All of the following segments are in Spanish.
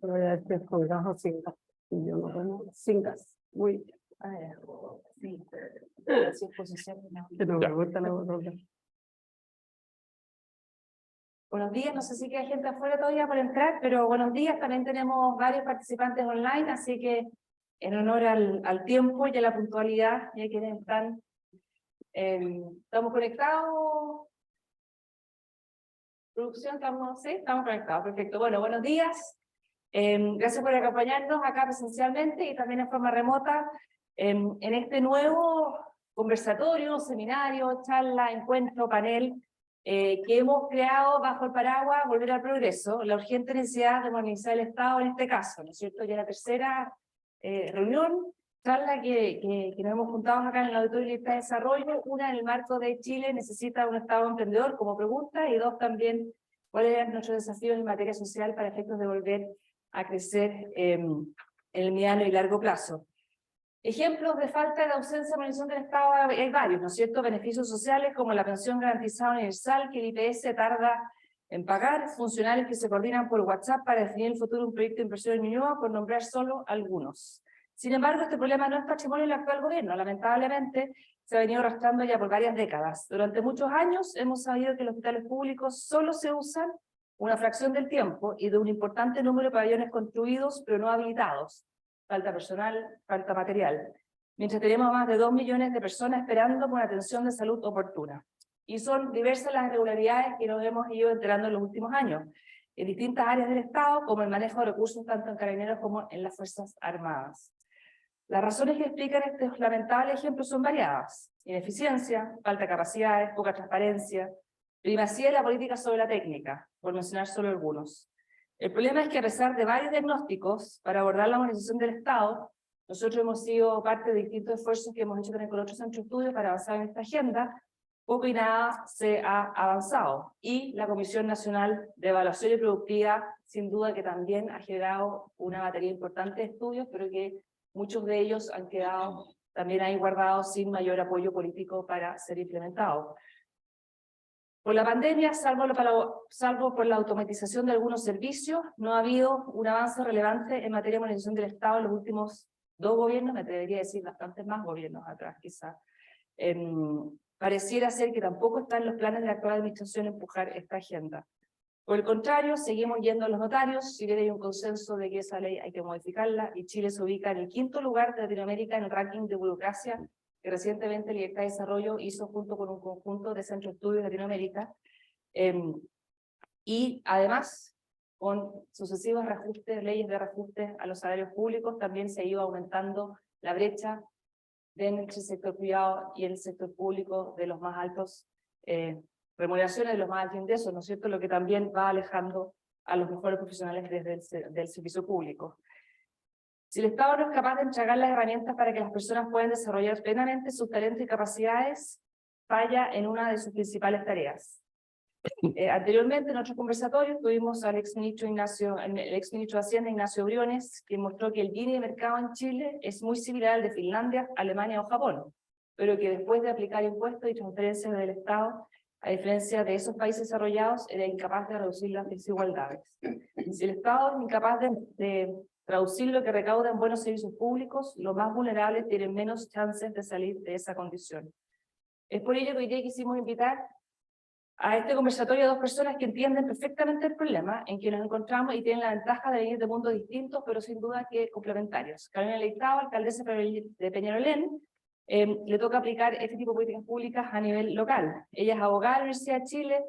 Voy a decir con gas o sin gas. Y yo no bueno, sin gas. Muy bien. Sí, su posición. Que no me gusta la boca. Buenos días, no sé si hay gente afuera todavía por entrar, pero buenos días, también tenemos varios participantes online, así que en honor al tiempo y a la puntualidad, y a quienes están, ¿estamos conectados? ¿Producción? ¿Estamos? ¿Sí? Estamos conectados, perfecto. Bueno, buenos días, gracias por acompañarnos acá presencialmente y también en forma remota, en este nuevo conversatorio, seminario, charla, encuentro, panel, que hemos creado bajo el paraguas Volver al Progreso, la urgente necesidad de modernizar el Estado en este caso, ¿no es cierto? Ya la tercera reunión, charla que nos hemos juntado acá en el Auditorio de Libertad de Desarrollo, una en el marco de Chile necesita un Estado emprendedor como pregunta, y dos también, cuáles eran nuestros desafíos en materia social para efectos de volver a crecer en el mediano y largo plazo. Ejemplos de falta de ausencia de modernización del Estado hay varios, ¿no es cierto? Beneficios sociales como la pensión garantizada universal que el IPS tarda en pagar, funcionarios que se coordinan por WhatsApp para definir el futuro de un proyecto de inversión en Ñuñoa, por nombrar solo algunos. Sin embargo, este problema no es patrimonio del actual gobierno, lamentablemente se ha venido arrastrando ya por varias décadas. Durante muchos años hemos sabido que los hospitales públicos solo se usan una fracción del tiempo y de un importante número de pabellones construidos pero no habilitados. Falta personal, falta material, mientras tenemos más de 2 millones de personas esperando por una atención de salud oportuna. Y son diversas las irregularidades que nos hemos ido enterando en los últimos años, en distintas áreas del Estado, como el manejo de recursos tanto en Carabineros como en las Fuerzas Armadas. Las razones que explican estos lamentables ejemplos son variadas: ineficiencia, falta de capacidades, poca transparencia, primacía de la política sobre la técnica, por mencionar solo algunos. El problema es que a pesar de varios diagnósticos para abordar la modernización del Estado, nosotros hemos sido parte de distintos esfuerzos que hemos hecho también con otros centros de estudio para avanzar en esta agenda, poco y nada se ha avanzado. Y la Comisión Nacional de Evaluación y Productividad, sin duda que también ha generado una batería importante de estudios, pero que muchos de ellos han quedado también ahí guardados sin mayor apoyo político para ser implementados. Por la pandemia, salvo por la automatización de algunos servicios, no ha habido un avance relevante en materia de modernización del Estado en los últimos 2 gobiernos, me atrevería a decir bastantes más gobiernos atrás quizá. Pareciera ser que tampoco están los planes de la actual administración empujar esta agenda. Por el contrario, seguimos yendo a los notarios, si bien hay un consenso de que esa ley hay que modificarla, y Chile se ubica en el 5º lugar de Latinoamérica en el ranking de burocracia que recientemente Libertad de Desarrollo hizo junto con un conjunto de centros de estudios de Latinoamérica, y además, con sucesivos reajustes, leyes de reajustes a los salarios públicos, también se ha ido aumentando la brecha entre el sector privado y el sector público de los más altos remuneraciones, de los más altos ingresos, ¿no es cierto?, lo que también va alejando a los mejores profesionales desde del servicio público. Si el Estado no es capaz de entregar las herramientas para que las personas puedan desarrollar plenamente sus talentos y capacidades, falla en una de sus principales tareas. Anteriormente, en otros conversatorios, tuvimos al exministro de Hacienda, Ignacio Briones, que mostró que el Gini de mercado en Chile es muy similar al de Finlandia, Alemania o Japón, pero que después de aplicar impuestos y transferencias del Estado, a diferencia de esos países desarrollados, era incapaz de reducir las desigualdades. Si el Estado es incapaz de traducir lo que recauda en buenos servicios públicos, los más vulnerables tienen menos chances de salir de esa condición. Es por ello que hoy día quisimos invitar a este conversatorio a 2 personas que entienden perfectamente el problema en que nos encontramos y tienen la ventaja de venir de mundos distintos, pero sin duda que complementarios. Carolina Leitao, alcaldesa de Peñalolén, le toca aplicar este tipo de políticas públicas a nivel local. Ella es abogada de la Universidad de Chile,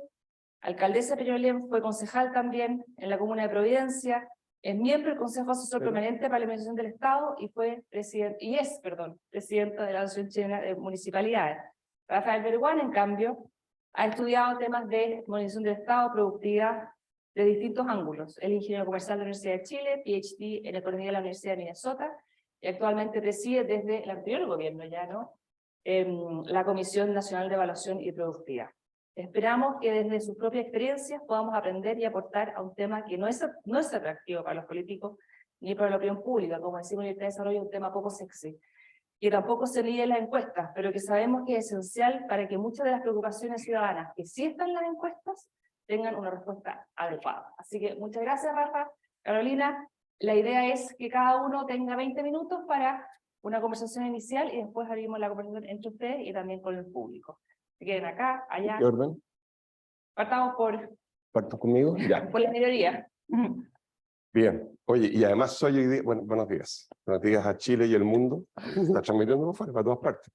alcaldesa de Peñalolén, fue concejal también en la comuna de Providencia, es miembro del Consejo Asesor Permanente para la Administración del Estado y es presidenta de la Asociación Chilena de Municipalidades. Rafael Berguán, en cambio, ha estudiado temas de modernización del Estado, productividad, de distintos ángulos. Es ingeniero comercial de la Universidad de Chile, PhD en Economía de la Universidad de Minnesota, y actualmente preside desde el anterior gobierno ya, ¿no?, la Comisión Nacional de Evaluación y Productividad. Esperamos que desde sus propias experiencias podamos aprender y aportar a un tema que no es atractivo para los políticos ni para la opinión pública, como decimos en el desarrollo, un tema poco sexy, que tampoco se mide en las encuestas, pero que sabemos que es esencial para que muchas de las preocupaciones ciudadanas que sí están en las encuestas tengan una respuesta adecuada. Así que muchas gracias, Rafa, Carolina, La idea es que cada uno tenga 20 minutos para una conversación inicial y después abrimos la conversación entre ustedes y también con el público. Se queden acá, allá. ¿Qué orden? Partamos por ¿Parto conmigo? Ya. la mayoría. Bien. Oye, y además soy hoy día, bueno, buenos días. Buenos días a Chile y el mundo. Está transmitiendo por fuera, para todas partes.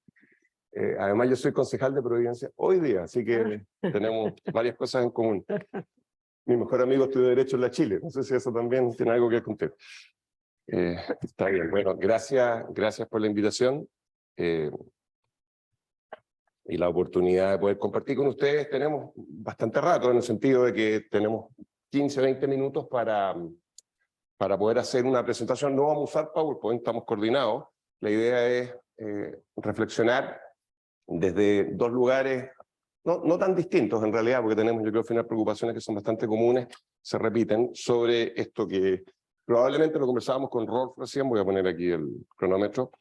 Además yo soy concejal de Providencia hoy día, así que tenemos varias cosas en común. Mi mejor amigo estudió Derecho en la Chile. No sé si eso también tiene algo que ver con usted. Está bien. Bueno, gracias por la invitación. Y la oportunidad de poder compartir con ustedes. Tenemos bastante rato, en el sentido de que tenemos 15, 20 minutos para poder hacer una presentación. No vamos a usar PowerPoint, estamos coordinados. La idea es reflexionar desde dos lugares, no tan distintos en realidad, porque tenemos, yo creo, al final preocupaciones que son bastante comunes, se repiten, sobre esto que probablemente lo conversábamos con Rolf recién. Voy a poner aquí el cronómetro.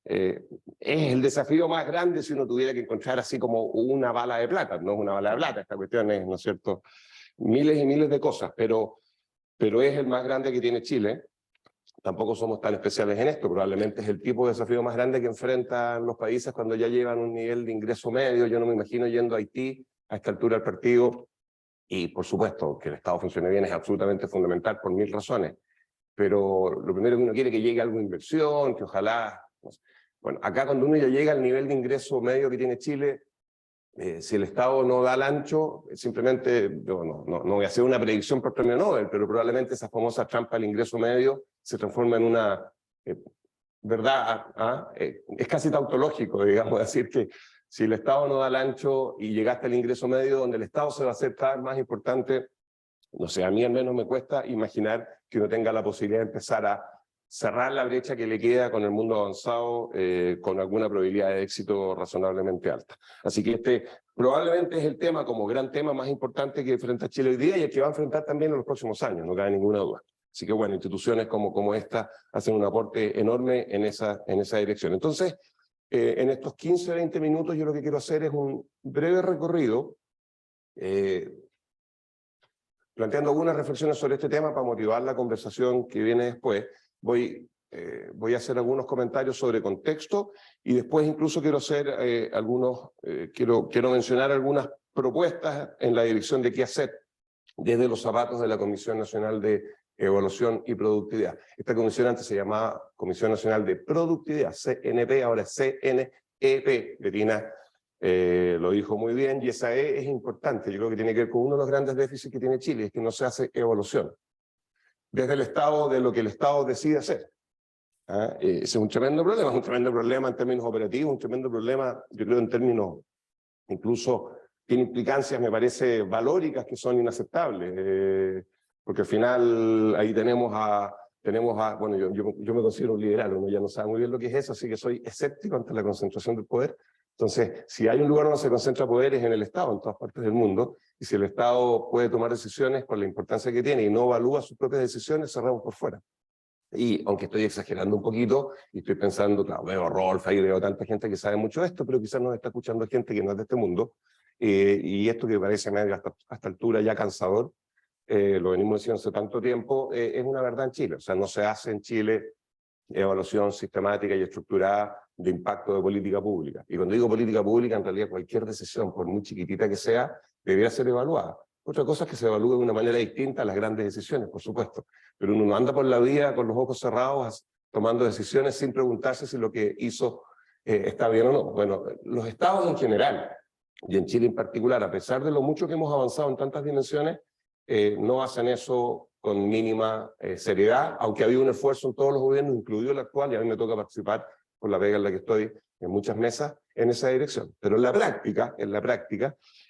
Es el desafío más grande si uno tuviera que encontrar así como una bala de plata. No es una bala de plata, esta cuestión es, ¿no es cierto?, miles y miles de cosas, pero es el más grande que tiene Chile. Tampoco somos tan especiales en esto, probablemente es el tipo de desafío más grande que enfrentan los países cuando ya llevan un nivel de ingreso medio. Yo no me imagino yendo a Haití a esta altura del partido, y por supuesto que el Estado funcione bien es absolutamente fundamental por mil razones, pero lo primero que uno quiere es que llegue algo de inversión, que ojalá... Bueno, acá cuando uno ya llega al nivel de ingreso medio que tiene Chile, si el Estado no da el ancho, simplemente, no voy a hacer una predicción por premio Nobel, pero probablemente esa famosa trampa del ingreso medio se transforma en una verdad. Es casi tautológico, digamos, decir que si el Estado no da el ancho y llegaste al ingreso medio, donde el Estado se va a hacer cada vez más importante, no sé, a mí al menos me cuesta imaginar que uno tenga la posibilidad de empezar a cerrar la brecha que le queda con el mundo avanzado con alguna probabilidad de éxito razonablemente alta. Así que este probablemente es el tema, como gran tema más importante que enfrenta Chile hoy día y el que va a enfrentar también en los próximos años, no cabe ninguna duda. Así que bueno, instituciones como esta hacen un aporte enorme en esa dirección. Entonces, en estos 15 o 20 minutos yo lo que quiero hacer es un breve recorrido planteando algunas reflexiones sobre este tema para motivar la conversación que viene después. Voy a hacer algunos comentarios sobre contexto y después incluso quiero hacer quiero mencionar algunas propuestas en la dirección de qué hacer desde los zapatos de la Comisión Nacional de Evaluación y Productividad. Esta comisión antes se llamaba Comisión Nacional de Productividad, CNP, ahora es CNEP. Betina lo dijo muy bien, y esa es importante. Yo creo que tiene que ver con uno de los grandes déficits que tiene Chile, es que no se hace evaluación desde el Estado de lo que el Estado decide hacer. Ese es un tremendo problema en términos operativos, un tremendo problema, yo creo, en términos, incluso tiene implicancias, me parece, valóricas que son inaceptables, porque al final ahí tenemos a bueno, yo me considero un liberal, uno ya no sabe muy bien lo que es eso, así que soy escéptico ante la concentración del poder. Entonces, si hay un lugar donde se concentra poder es en el Estado, en todas partes del mundo, y si el Estado puede tomar decisiones con la importancia que tiene y no evalúa sus propias decisiones, cerramos por fuera. Y aunque estoy exagerando un poquito, y estoy pensando, claro, veo a Rolf, ahí veo tanta gente que sabe mucho de esto, pero quizás nos está escuchando gente que no es de este mundo, y esto que parece medio hasta esta altura ya cansador, lo venimos diciendo hace tanto tiempo, es una verdad en Chile. O sea, no se hace en Chile evaluación sistemática y estructurada de impacto de política pública. Y cuando digo política pública, en realidad cualquier decisión, por muy chiquitita que sea, debería ser evaluada. Otra cosa es que se evalúe de una manera distinta a las grandes decisiones, por supuesto. Pero uno no anda por la vida con los ojos cerrados tomando decisiones sin preguntarse si lo que hizo está bien o no. Bueno, los estados en general, y en Chile en particular, a pesar de lo mucho que hemos avanzado en tantas dimensiones, no hacen eso con mínima seriedad, aunque ha habido un esfuerzo en todos los gobiernos, incluido el actual, y a mí me toca participar por la pega en la que estoy en muchas mesas en esa dirección. Pero en la práctica,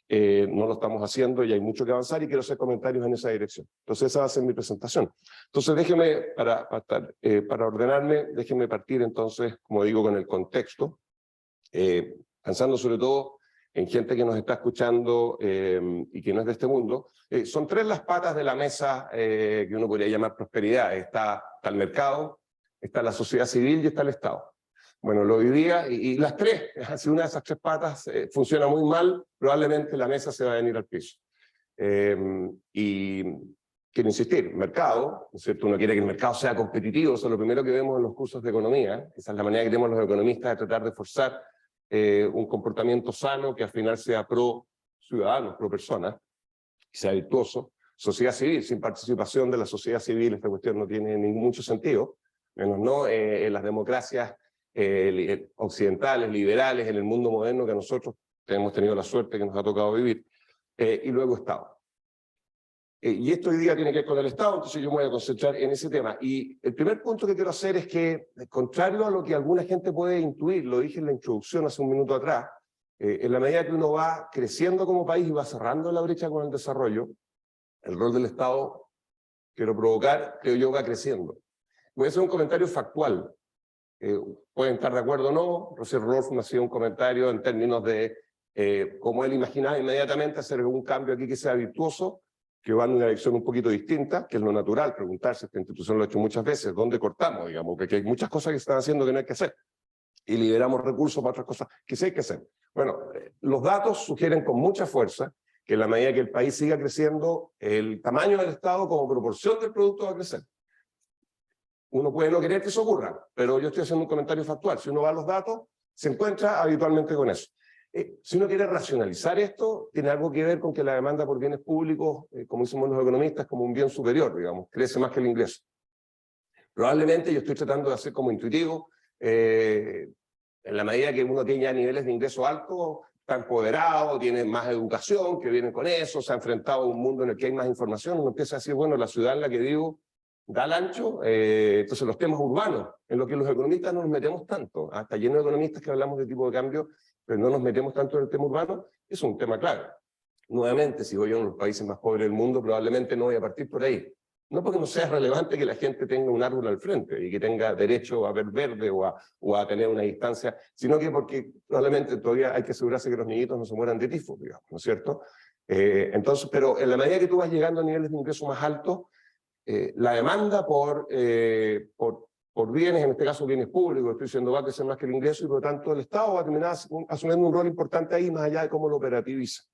no lo estamos haciendo y hay mucho que avanzar y quiero hacer comentarios en esa dirección. Entonces esa va a ser mi presentación. Entonces déjeme, para ordenarme, déjeme partir entonces, como digo, con el contexto, pensando sobre todo en gente que nos está escuchando y que no es de este mundo. Son tres las patas de la mesa que uno podría llamar prosperidad. Está el mercado, está la sociedad civil y está el Estado. Bueno, lo vivía y las tres, si una de esas tres patas funciona muy mal, probablemente la mesa se va a venir al piso. Y quiero insistir, mercado, ¿no es cierto? Uno quiere que el mercado sea competitivo, eso es lo primero que vemos en los cursos de economía, esa es la manera que tenemos los economistas de tratar de forzar un comportamiento sano que al final sea pro ciudadanos, pro personas, que sea virtuoso. Sociedad civil, sin participación de la sociedad civil esta cuestión no tiene mucho sentido, menos no en las democracias occidentales, liberales, en el mundo moderno que nosotros hemos tenido la suerte que nos ha tocado vivir, y luego Estado. Y esto hoy día tiene que ver con el Estado, entonces yo me voy a concentrar en ese tema. Y el primer punto que quiero hacer es que, contrario a lo que alguna gente puede intuir, lo dije en la introducción hace un minuto atrás, en la medida que uno va creciendo como país y va cerrando la brecha con el desarrollo, el rol del Estado, quiero provocar, creo yo, va creciendo. Voy a hacer un comentario factual. Pueden estar de acuerdo o no. Rosy Rodolfo me hacía un comentario en términos de cómo él imaginaba inmediatamente hacer un cambio aquí que sea virtuoso, que va en una dirección un poquito distinta, que es lo natural, preguntarse, esta institución lo ha hecho muchas veces, ¿dónde cortamos? Digamos, porque hay muchas cosas que se están haciendo que no hay que hacer, y liberamos recursos para otras cosas que sí hay que hacer. Bueno, los datos sugieren con mucha fuerza que en la medida que el país siga creciendo, el tamaño del Estado como proporción del producto va a crecer. Uno puede no querer que eso ocurra, pero yo estoy haciendo un comentario factual. Si uno va a los datos, se encuentra habitualmente con eso. Si uno quiere racionalizar esto, tiene algo que ver con que la demanda por bienes públicos, como decimos los economistas, como un bien superior, digamos, crece más que el ingreso. Probablemente yo estoy tratando de hacer como intuitivo, en la medida que uno tiene ya niveles de ingreso altos, está empoderado, tiene más educación, que viene con eso, se ha enfrentado a un mundo en el que hay más información, uno empieza a decir, bueno, la ciudad en la que vivo da el ancho, entonces los temas urbanos, en los que los economistas no nos metemos tanto, hasta lleno de economistas que hablamos de tipo de cambio, pero no nos metemos tanto en el tema urbano, es un tema clave. Nuevamente, si voy a uno de los países más pobres del mundo, probablemente no voy a partir por ahí. No porque no sea relevante que la gente tenga un árbol al frente y que tenga derecho a ver verde o a tener una distancia, sino que porque probablemente todavía hay que asegurarse que los niñitos no se mueran de tifo, digamos, ¿no es cierto? Entonces, pero en la medida que tú vas llegando a niveles de ingreso más altos, la demanda por bienes, en este caso bienes públicos, estoy diciendo, va a crecer más que el ingreso y por lo tanto el Estado va a terminar asumiendo un rol importante ahí, más allá de cómo lo operativiza.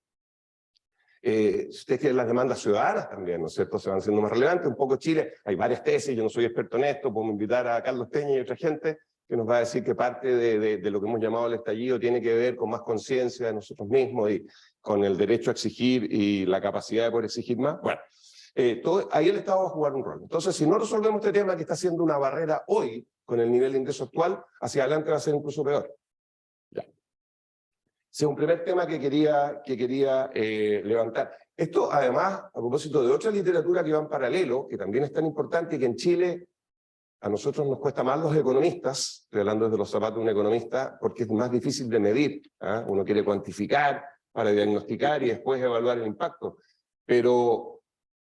Si ustedes quieren las demandas ciudadanas también, ¿no es cierto?, se van siendo más relevantes. Un poco Chile, hay varias tesis, yo no soy experto en esto, podemos invitar a Carlos Peña y otra gente que nos va a decir que parte de lo que hemos llamado el estallido tiene que ver con más conciencia de nosotros mismos y con el derecho a exigir y la capacidad de poder exigir más. Bueno, ahí el Estado va a jugar un rol. Entonces, si no resolvemos este tema que está siendo una barrera hoy, con el nivel de ingreso actual, hacia adelante va a ser incluso peor. Ya. Ese es un primer tema que quería levantar. Esto, además, a propósito de otra literatura que va en paralelo, que también es tan importante y que en Chile a nosotros nos cuesta más los economistas, estoy hablando desde los zapatos de un economista, porque es más difícil de medir. Uno quiere cuantificar para diagnosticar y después evaluar el impacto. Pero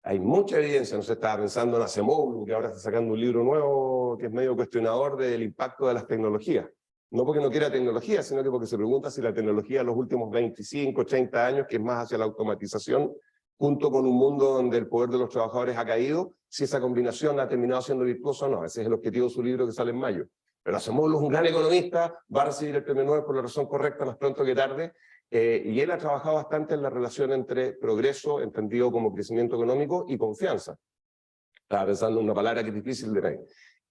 hay mucha evidencia, no se estaba pensando en Acemoglu, que ahora está sacando un libro nuevo que es medio cuestionador del impacto de las tecnologías. No porque no quiera tecnología, sino que porque se pregunta si la tecnología en los últimos 25, 30 años, que es más hacia la automatización, junto con un mundo donde el poder de los trabajadores ha caído, si esa combinación ha terminado siendo virtuosa o no. Ese es el objetivo de su libro que sale en mayo. Pero Acemoglu es un gran economista, va a recibir el premio Nobel por la razón correcta más pronto que tarde, y él ha trabajado bastante en la relación entre progreso, entendido como crecimiento económico, y confianza. Estaba pensando en una palabra que es difícil de leer.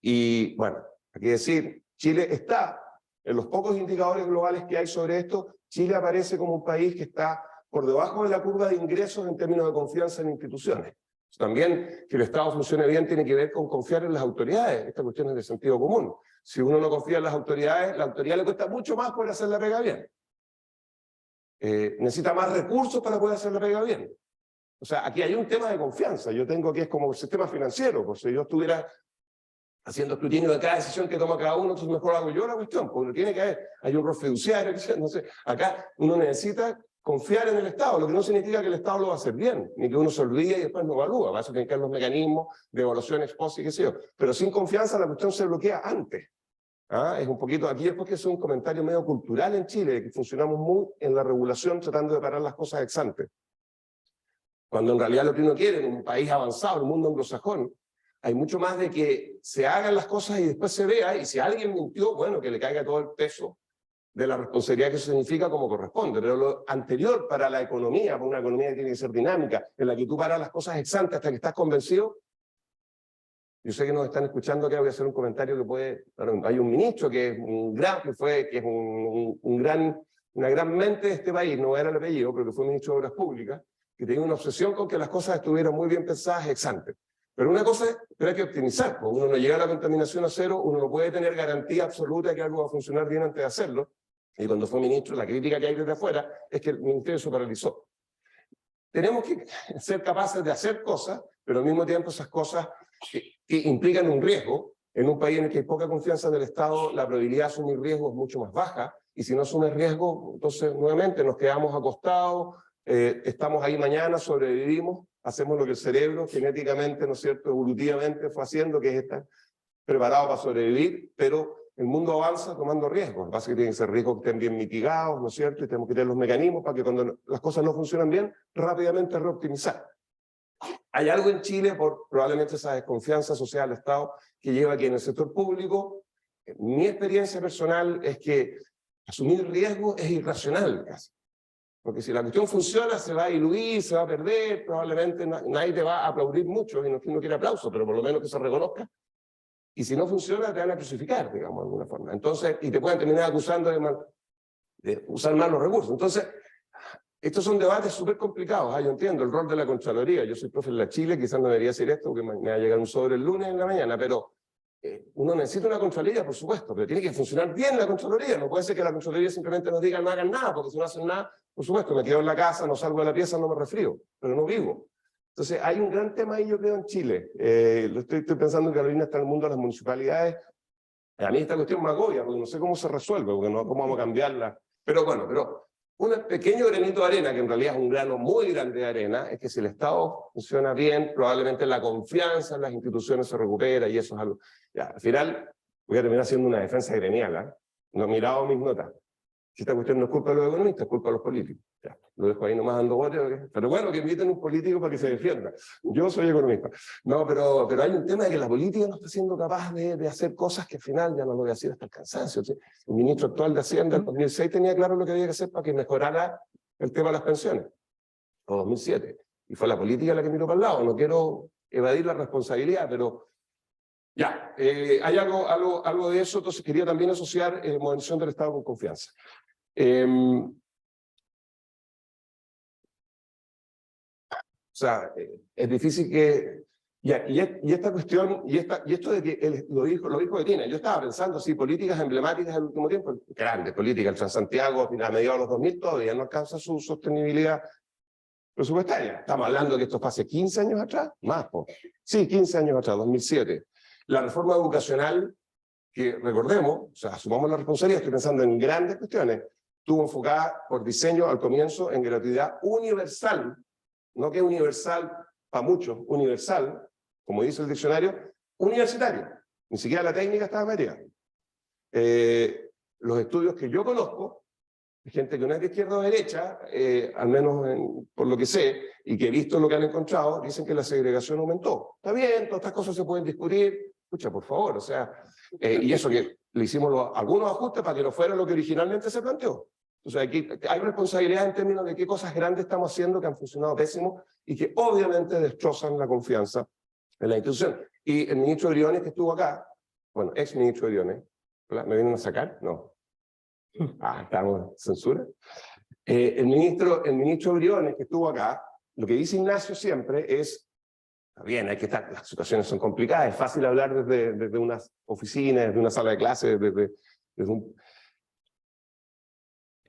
Y bueno, hay que decir, Chile está, en los pocos indicadores globales que hay sobre esto, Chile aparece como un país que está por debajo de la curva de ingresos en términos de confianza en instituciones. También que el Estado funcione bien tiene que ver con confiar en las autoridades. Esta cuestión es de sentido común. Si uno no confía en las autoridades, la autoridad le cuesta mucho más poder hacer la pega bien. Necesita más recursos para poder hacer la pega bien. O sea, aquí hay un tema de confianza. Yo tengo que es como el sistema financiero, pues si yo estuviera haciendo escrutinio de cada decisión que toma cada uno, entonces mejor hago yo la cuestión, porque tiene que haber, hay un rol fiduciario, no sé, acá uno necesita confiar en el Estado, lo que no significa que el Estado lo va a hacer bien, ni que uno se olvide y después no evalúa, para eso tienen que haber los mecanismos de evaluación ex post y qué sé yo, pero sin confianza la cuestión se bloquea antes. Es un poquito, aquí es porque es un comentario medio cultural en Chile, que funcionamos muy en la regulación tratando de parar las cosas ex ante. Cuando en realidad lo que uno quiere en un país avanzado, en un mundo anglosajón, hay mucho más de que se hagan las cosas y después se vea, y si alguien mintió, bueno, que le caiga todo el peso de la responsabilidad que eso significa como corresponde, pero lo anterior para la economía, para una economía que tiene que ser dinámica, en la que tú paras las cosas ex ante hasta que estás convencido. Yo sé que nos están escuchando acá, voy a hacer un comentario que puede... Bueno, hay un ministro que es un gran, que es una gran mente de este país, no era el apellido, pero que fue ministro de Obras Públicas, que tenía una obsesión con que las cosas estuvieran muy bien pensadas ex ante. Pero una cosa es, pero hay que optimizar, pues uno no llega a la contaminación a cero, uno no puede tener garantía absoluta de que algo va a funcionar bien antes de hacerlo. Y cuando fue ministro, la crítica que hay desde afuera es que el ministerio se paralizó. Tenemos que ser capaces de hacer cosas, pero al mismo tiempo esas cosas que implican un riesgo. En un país en el que hay poca confianza del Estado, la probabilidad de asumir riesgo es mucho más baja, y si no asumes riesgo, entonces nuevamente nos quedamos acostados, estamos ahí mañana, sobrevivimos, hacemos lo que el cerebro genéticamente, ¿no es cierto?, evolutivamente fue haciendo, que es estar preparado para sobrevivir, pero el mundo avanza tomando riesgos. Lo que pasa es que tienen que ser riesgos que estén bien mitigados, ¿no es cierto?, y tenemos que tener los mecanismos para que cuando las cosas no funcionan bien, rápidamente reoptimizar. Hay algo en Chile, por probablemente esa desconfianza social del Estado, que lleva a que en el sector público, mi experiencia personal es que asumir riesgo es irracional casi. Porque si la cuestión funciona, se va a diluir, se va a perder, probablemente nadie te va a aplaudir mucho, y no quiere aplauso, pero por lo menos que se reconozca. Y si no funciona, te van a crucificar, digamos, de alguna forma. Entonces, y te pueden terminar acusando de usar mal los recursos. Entonces, estos son debates súper complicados. Yo entiendo el rol de la Contraloría. Yo soy profe en la Chile, quizás no debería decir esto, porque me va a llegar un sobre el lunes en la mañana, pero uno necesita una Contraloría, por supuesto, pero tiene que funcionar bien la Contraloría. No puede ser que la Contraloría simplemente nos diga no hagan nada, porque si no hacen nada, por supuesto, me quedo en la casa, no salgo de la pieza, no me resfrío, pero no vivo. Entonces, hay un gran tema ahí, yo creo, en Chile. Estoy pensando en Carolina está en el mundo de las municipalidades. A mí esta cuestión me agobia, porque no sé cómo se resuelve, porque no cómo vamos a cambiarla. Pero bueno, un pequeño granito de arena, que en realidad es un grano muy grande de arena, es que si el Estado funciona bien, probablemente la confianza en las instituciones se recupera, y eso es algo... Ya, al final, voy a terminar haciendo una defensa gremial, No he mirado mis notas. Si esta cuestión no es culpa de los economistas, es culpa de los políticos. Ya, lo dejo ahí nomás dando bote, pero bueno, que inviten un político para que se defienda. Yo soy economista. No, pero hay un tema de que la política no está siendo capaz de hacer cosas que al final, ya no lo voy a decir hasta el cansancio. ¿Sí? El ministro actual de Hacienda en 2006 tenía claro lo que había que hacer para que mejorara el tema de las pensiones. O 2007. Y fue la política la que miró para el lado. No quiero evadir la responsabilidad, pero ya, hay algo de eso. Entonces quería también asociar modernización del Estado con confianza. O sea, es difícil que... Y esta cuestión, y esto de que él lo dijo de Tina, yo estaba pensando, sí, políticas emblemáticas del último tiempo, grandes políticas, el Transantiago a mediados de los 2000 todavía no alcanza su sostenibilidad presupuestaria. Estamos hablando de que esto fue hace 15 años atrás, más, sí, 15 años atrás, 2007. La reforma educacional, que recordemos, o sea, asumamos la responsabilidad, estoy pensando en grandes cuestiones, estuvo enfocada por diseño al comienzo en gratuidad universal, no que universal para muchos, universal, como dice el diccionario, universitario. Ni siquiera la técnica estaba metida. Los estudios que yo conozco, de gente que no es de izquierda o derecha, al menos por lo que sé, y que he visto lo que han encontrado, dicen que la segregación aumentó. Está bien, todas estas cosas se pueden discutir, escucha, por favor, o sea, y eso que le hicimos algunos ajustes para que no fuera lo que originalmente se planteó. O sea, aquí hay responsabilidad en términos de qué cosas grandes estamos haciendo que han funcionado pésimo y que obviamente destrozan la confianza en la institución. Y el ministro Briones que estuvo acá, bueno, ex ministro Briones, ¿me vienen a sacar? No. Estamos en censura. El ministro Briones que estuvo acá, lo que dice Ignacio siempre es, está bien, hay que estar, las situaciones son complicadas, es fácil hablar desde unas oficinas, desde una sala de clases, desde un...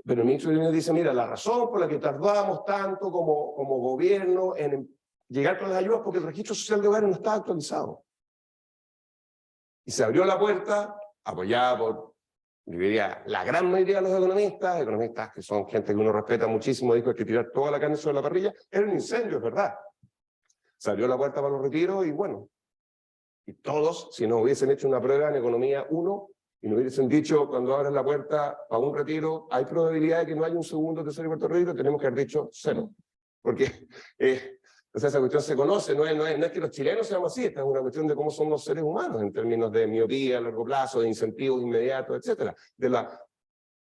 Pero el ministro Briones dice, mira, la razón por la que tardamos tanto como gobierno en llegar con las ayudas es porque el registro social de hogares no estaba actualizado. Y se abrió la puerta, apoyada por, yo diría, la gran mayoría de los economistas que son gente que uno respeta muchísimo, dijo que tirar toda la carne sobre la parrilla, era un incendio, es verdad. Se abrió la puerta para los retiros y bueno, y todos, si no hubiesen hecho una prueba en economía 1, y nos hubiesen dicho, cuando abres la puerta a un retiro, hay probabilidad de que no haya un segundo, tercer y cuarto retiro, tenemos que haber dicho 0. Porque o sea, esa cuestión se conoce, no es que los chilenos seamos así, esta es una cuestión de cómo son los seres humanos, en términos de miopía a largo plazo, de incentivos inmediatos, etcétera.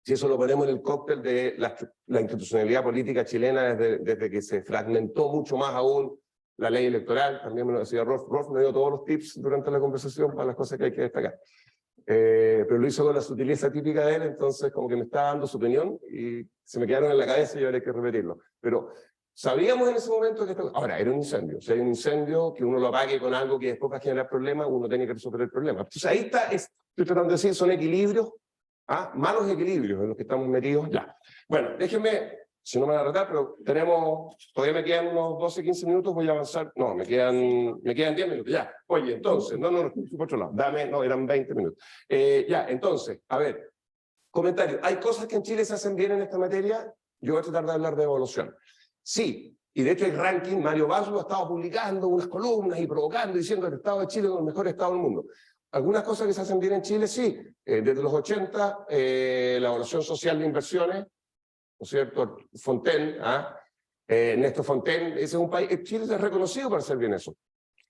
Si eso lo ponemos en el cóctel de la institucionalidad política chilena desde que se fragmentó mucho más aún la ley electoral, también me lo decía Rolf. Rolf me dio todos los tips durante la conversación para las cosas que hay que destacar. Pero lo hizo con la sutileza típica de él, entonces como que me estaba dando su opinión y se me quedaron en la cabeza y ahora hay que repetirlo. Pero sabíamos en ese momento que ahora era un incendio. Si hay un incendio, que uno lo apague con algo que después va a generar problemas, uno tiene que resolver el problema. Entonces ahí está, estoy tratando de decir, son equilibrios, malos equilibrios en los que estamos metidos ya. Bueno, déjenme, si no me van a retar, pero todavía me quedan unos 12, 15 minutos, voy a avanzar. No, me quedan 10 minutos, ya. Oye, entonces, no, por otro lado, eran 20 minutos. Ya, entonces, a ver, comentario. ¿Hay cosas que en Chile se hacen bien en esta materia? Yo voy a tratar de hablar de evaluación. Sí, y de hecho hay ranking, Mario Baslo ha estado publicando unas columnas y provocando, diciendo que el Estado de Chile es el mejor Estado del mundo. Algunas cosas que se hacen bien en Chile, sí. Desde los 80, la evaluación social de inversiones, ¿no es cierto? Fontaine, Néstor Fontaine, ese es un país, Chile es reconocido por hacer bien eso.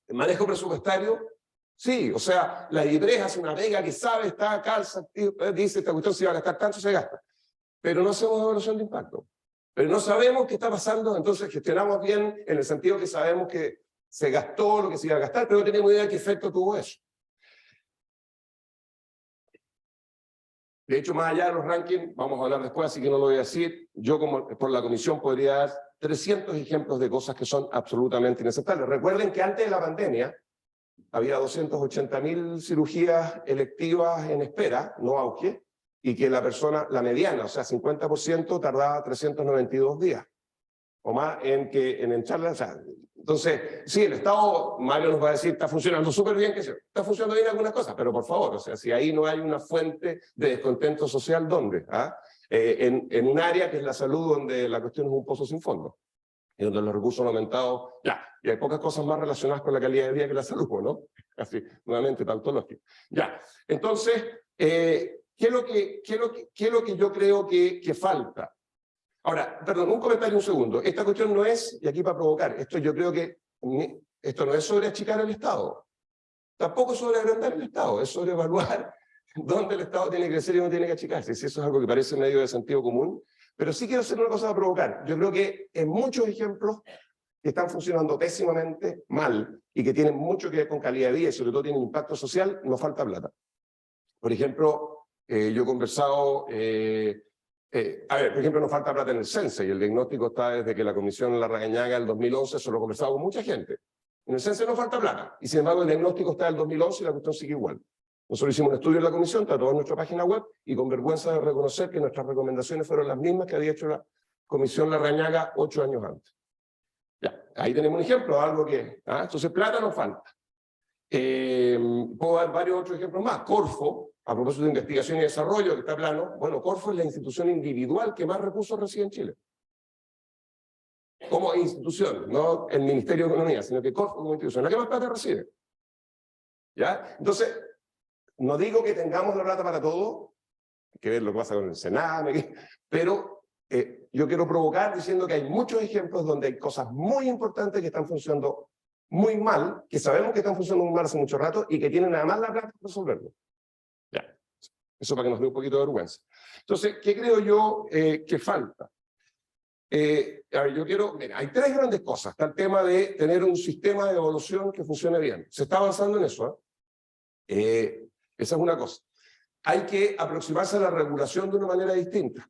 El manejo presupuestario, sí, o sea, la IBRES hace una vega que sabe, está, calza, dice, esta cuestión se va a gastar tanto, se gasta. Pero no hacemos evaluación de impacto. Pero no sabemos qué está pasando, entonces gestionamos bien en el sentido que sabemos que se gastó lo que se iba a gastar, pero no tenemos idea de qué efecto tuvo eso. De hecho, más allá de los rankings, vamos a hablar después, así que no lo voy a decir. Yo, como por la comisión, podría dar 300 ejemplos de cosas que son absolutamente inaceptables. Recuerden que antes de la pandemia había 280.000 cirugías electivas en espera, no auge, y que la persona, la mediana, o sea, 50%, tardaba 392 días o más en entrarla. O sea, entonces, sí, el Estado, Mario nos va a decir, está funcionando súper bien, que está funcionando bien algunas cosas, pero por favor, o sea, si ahí no hay una fuente de descontento social, ¿dónde? En un área que es la salud, donde la cuestión es un pozo sin fondo, y donde los recursos han aumentado, ya, y hay pocas cosas más relacionadas con la calidad de vida que la salud, ¿no? Así, nuevamente, tautológico. Ya, entonces, ¿qué es lo que yo creo que falta? Ahora, perdón, un comentario, un segundo. Esta cuestión no es, y aquí para provocar, esto yo creo que esto no es sobre achicar al Estado. Tampoco es sobre agrandar el Estado, es sobre evaluar dónde el Estado tiene que crecer y dónde tiene que achicarse. Si eso es algo que parece medio de sentido común, pero sí quiero hacer una cosa para provocar. Yo creo que en muchos ejemplos que están funcionando pésimamente, mal, y que tienen mucho que ver con calidad de vida y sobre todo tienen impacto social, nos falta plata. Por ejemplo, yo he conversado... a ver, por ejemplo, nos falta plata en el CENSE y el diagnóstico está desde que la Comisión Larrañaga del 2011, eso lo he conversado con mucha gente. En el CENSE no falta plata y sin embargo el diagnóstico está del 2011 y la cuestión sigue igual. Nosotros hicimos un estudio en la Comisión, está todo en nuestra página web y con vergüenza de reconocer que nuestras recomendaciones fueron las mismas que había hecho la Comisión Larrañaga 8 años antes. Ya, ahí tenemos un ejemplo de algo que... entonces plata nos falta. Puedo dar varios otros ejemplos más. Corfo, a propósito de investigación y desarrollo, que está plano, bueno, Corfo es la institución individual que más recursos recibe en Chile. Como institución, no el Ministerio de Economía, sino que Corfo como institución, la que más plata recibe. ¿Ya? Entonces, no digo que tengamos la plata para todo, hay que ver lo que pasa con el Senado, pero yo quiero provocar diciendo que hay muchos ejemplos donde hay cosas muy importantes que están funcionando muy mal, que sabemos que están funcionando muy mal hace mucho rato y que tienen además la plata para resolverlo. Ya, eso para que nos dé un poquito de vergüenza. Entonces, ¿qué creo yo que falta? A ver, yo quiero, mira, hay 3 grandes cosas. Está el tema de tener un sistema de evaluación que funcione bien. Se está avanzando en eso. Esa es una cosa. Hay que aproximarse a la regulación de una manera distinta.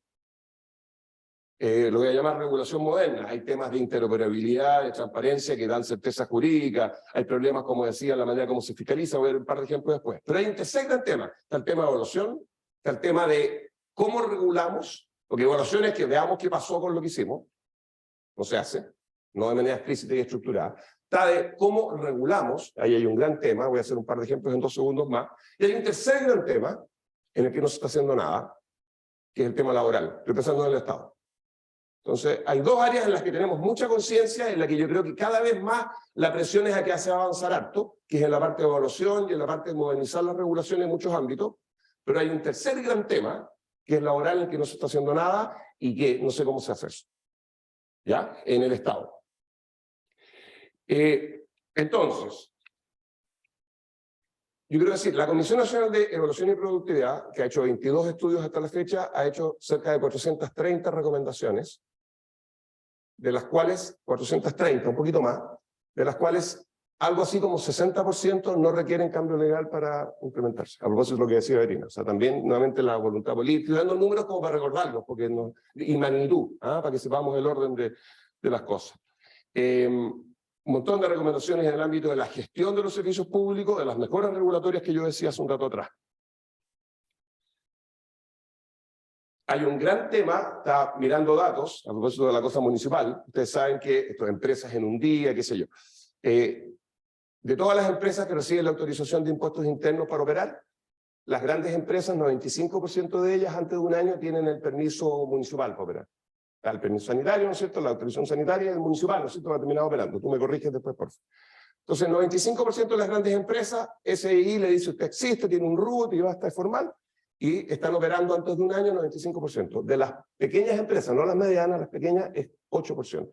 Lo voy a llamar regulación moderna. Hay temas de interoperabilidad, de transparencia que dan certeza jurídica. Hay problemas, como decía, en la manera como se fiscaliza. Voy a ver un par de ejemplos después. Pero hay un tercer gran tema. Está el tema de evaluación, está el tema de cómo regulamos, porque evaluación es que veamos qué pasó con lo que hicimos. No se hace, no de manera explícita y estructurada. Está de cómo regulamos, ahí hay un gran tema, voy a hacer un par de ejemplos en 2 segundos más. Y hay un tercer gran tema en el que no se está haciendo nada, que es el tema laboral. Estoy pensando en el Estado. Entonces, hay 2 áreas en las que tenemos mucha conciencia, en las que yo creo que cada vez más la presión es a que se va a avanzar harto, que es en la parte de evaluación y en la parte de modernizar las regulaciones en muchos ámbitos, pero hay un tercer gran tema, que es laboral, en el que no se está haciendo nada y que no sé cómo se hace eso, ¿ya? En el Estado. Entonces, yo quiero decir, la Comisión Nacional de Evaluación y Productividad, que ha hecho 22 estudios hasta la fecha, ha hecho cerca de 430 recomendaciones, de las cuales, 430, un poquito más, de las cuales algo así como 60% no requieren cambio legal para implementarse. A propósito de lo que decía Verina. O sea, también, nuevamente, la voluntad política. Estoy dando números como para recordarlos, porque no, y magnitud, para que sepamos el orden de las cosas. Un montón de recomendaciones en el ámbito de la gestión de los servicios públicos, de las mejoras regulatorias que yo decía hace un rato atrás. Hay un gran tema, está mirando datos, a propósito de la cosa municipal. Ustedes saben que estas empresas en un día, qué sé yo. De todas las empresas que reciben la autorización de impuestos internos para operar, las grandes empresas, 95% de ellas antes de un año tienen el permiso municipal para operar. El permiso sanitario, ¿no es cierto? La autorización sanitaria del municipal, ¿no es cierto? Va a terminar operando. Tú me corriges después, por favor. Entonces, el 95% de las grandes empresas, SEI le dice, usted existe, tiene un RUT y va a estar formal, y están operando antes de un año 95%. De las pequeñas empresas, no las medianas, las pequeñas, es 8%.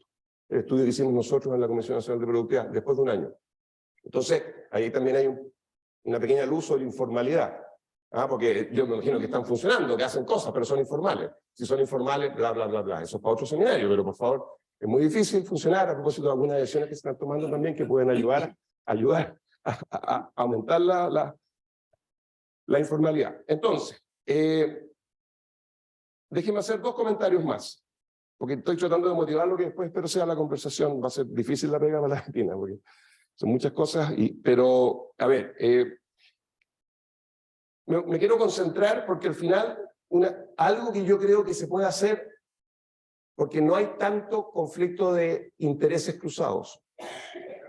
El estudio que hicimos nosotros en la Comisión Nacional de Productividad, después de un año. Entonces, ahí también hay una pequeña luz sobre informalidad. Porque yo me imagino que están funcionando, que hacen cosas, pero son informales. Si son informales, bla, bla, bla, bla. Eso es para otro seminario, pero por favor, es muy difícil funcionar a propósito de algunas decisiones que se están tomando también que pueden ayudar a aumentar la informalidad. Entonces, déjenme hacer 2 comentarios más, porque estoy tratando de motivar lo que después espero sea la conversación. Va a ser difícil la pega para la Argentina, porque son muchas cosas, pero, a ver, me quiero concentrar porque al final, algo que yo creo que se puede hacer, porque no hay tanto conflicto de intereses cruzados,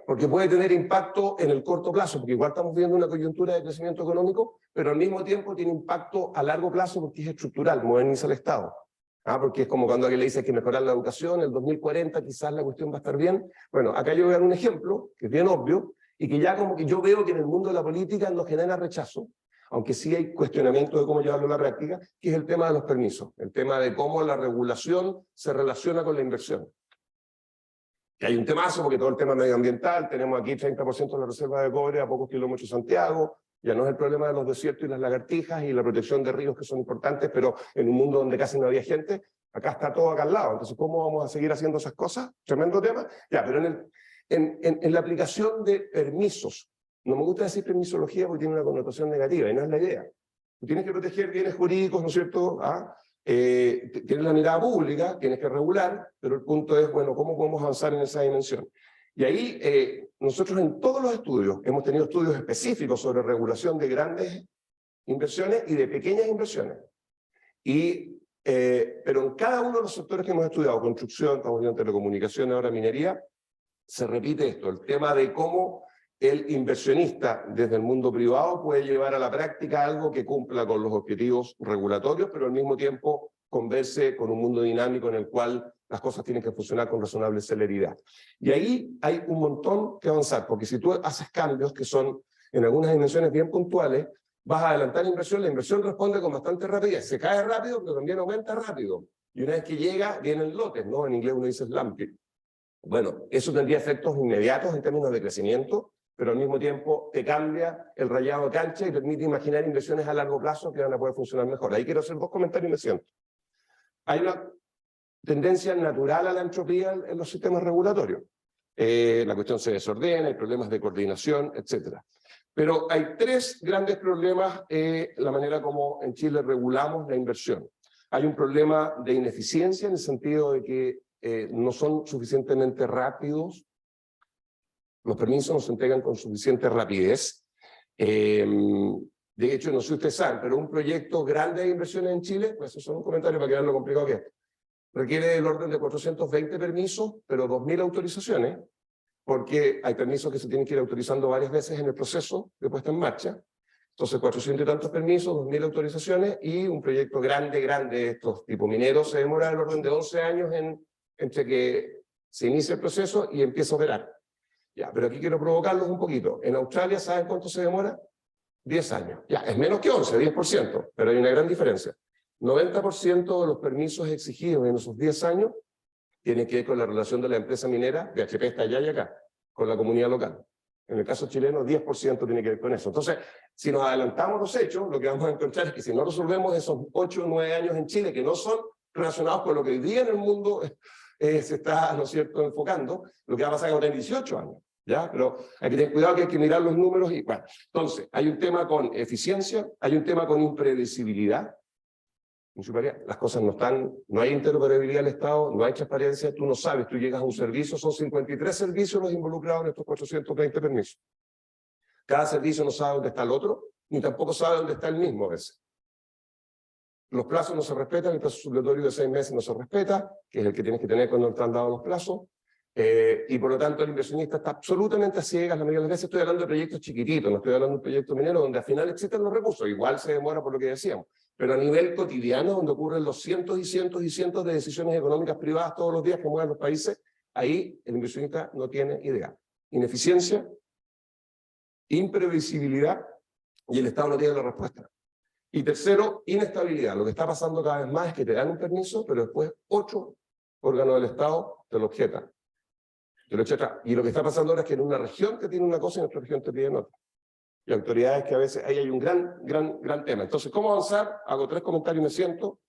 porque puede tener impacto en el corto plazo, porque igual estamos viendo una coyuntura de crecimiento económico, pero al mismo tiempo tiene impacto a largo plazo porque es estructural, moderniza el Estado. Porque es como cuando alguien le dice que mejorar la educación, el 2040 quizás la cuestión va a estar bien. Bueno, acá yo voy a dar un ejemplo, que es bien obvio, y que ya como que yo veo que en el mundo de la política nos genera rechazo, aunque sí hay cuestionamiento de cómo llevarlo a la práctica, que es el tema de los permisos, el tema de cómo la regulación se relaciona con la inversión. Que hay un temazo, porque todo el tema medioambiental, tenemos aquí 30% de la reserva de cobre a pocos kilómetros de Santiago, ya no es el problema de los desiertos y las lagartijas y la protección de ríos que son importantes, pero en un mundo donde casi no había gente, acá está todo acá al lado. Entonces, ¿cómo vamos a seguir haciendo esas cosas? Tremendo tema. Ya, pero en la aplicación de permisos, no me gusta decir permisología porque tiene una connotación negativa y no es la idea. Tú tienes que proteger bienes jurídicos, ¿no es cierto? Tienes la mirada pública, tienes que regular, pero el punto es, bueno, ¿cómo podemos avanzar en esa dimensión? Y ahí, nosotros en todos los estudios, hemos tenido estudios específicos sobre regulación de grandes inversiones y de pequeñas inversiones. Pero en cada uno de los sectores que hemos estudiado, construcción, estamos viendo telecomunicaciones, ahora minería, se repite esto, el tema de cómo el inversionista desde el mundo privado puede llevar a la práctica algo que cumpla con los objetivos regulatorios, pero al mismo tiempo converse con un mundo dinámico en el cual las cosas tienen que funcionar con razonable celeridad. Y ahí hay un montón que avanzar, porque si tú haces cambios que son en algunas dimensiones bien puntuales, vas a adelantar la inversión responde con bastante rapidez, se cae rápido, pero también aumenta rápido. Y una vez que llega, vienen lotes, ¿no? En inglés uno dice slumping. Bueno, eso tendría efectos inmediatos en términos de crecimiento, pero al mismo tiempo te cambia el rayado de cancha y permite imaginar inversiones a largo plazo que van a poder funcionar mejor. Ahí quiero hacer 2 comentarios y me siento. Hay una tendencia natural a la entropía en los sistemas regulatorios. La cuestión se desordena, hay problemas de coordinación, etc. Pero hay 3 grandes problemas la manera como en Chile regulamos la inversión. Hay un problema de ineficiencia en el sentido de que no son suficientemente rápidos. Los permisos no se entregan con suficiente rapidez. De hecho, no sé si ustedes saben, pero un proyecto grande de inversiones en Chile, pues eso es un comentario para que vean lo complicado que es, requiere del orden de 420 permisos, pero 2.000 autorizaciones, porque hay permisos que se tienen que ir autorizando varias veces en el proceso de puesta en marcha. Entonces, 400 y tantos permisos, 2.000 autorizaciones, y un proyecto grande, estos tipo mineros, se demora el orden de 11 años entre que se inicia el proceso y empieza a operar. Ya, pero aquí quiero provocarlos un poquito. En Australia, ¿saben cuánto se demora? 10 años. Ya, es menos que 11, 10%, pero hay una gran diferencia. 90% de los permisos exigidos en esos 10 años tienen que ver con la relación de la empresa minera, BHP está allá y acá, con la comunidad local. En el caso chileno, 10% tiene que ver con eso. Entonces, si nos adelantamos los hechos, lo que vamos a encontrar es que si no resolvemos esos 8 o 9 años en Chile, que no son relacionados con lo que hoy día en el mundo se está, ¿no es cierto?, enfocando, lo que va a pasar es que va a tener 18 años. ¿Ya? Pero hay que tener cuidado, que hay que mirar los números y bueno. Entonces, hay un tema con eficiencia, hay un tema con imprevisibilidad. Las cosas no están, no hay interoperabilidad del Estado, no hay transparencia, tú no sabes, tú llegas a un servicio, son 53 servicios los involucrados en estos 420 permisos. Cada servicio no sabe dónde está el otro, ni tampoco sabe dónde está el mismo a veces. Los plazos no se respetan, el plazo supletorio de 6 meses no se respeta, que es el que tienes que tener cuando están dados los plazos. Y por lo tanto el inversionista está absolutamente a ciegas. La mayoría de las veces estoy hablando de proyectos chiquititos, no estoy hablando de un proyecto minero donde al final existen los recursos, igual se demora por lo que decíamos, pero a nivel cotidiano, donde ocurren los cientos y cientos y cientos de decisiones económicas privadas todos los días que mueven los países, ahí el inversionista no tiene idea. Ineficiencia, imprevisibilidad, y el Estado no tiene la respuesta. Y tercero, inestabilidad. Lo que está pasando cada vez más es que te dan un permiso, pero después 8 órganos del Estado te lo objetan. Y lo que está pasando ahora es que en una región te tiene una cosa y en otra región te piden otra. Y autoridades que a veces, ahí hay un gran tema. Entonces, ¿cómo avanzar? Hago 3 comentarios y me siento.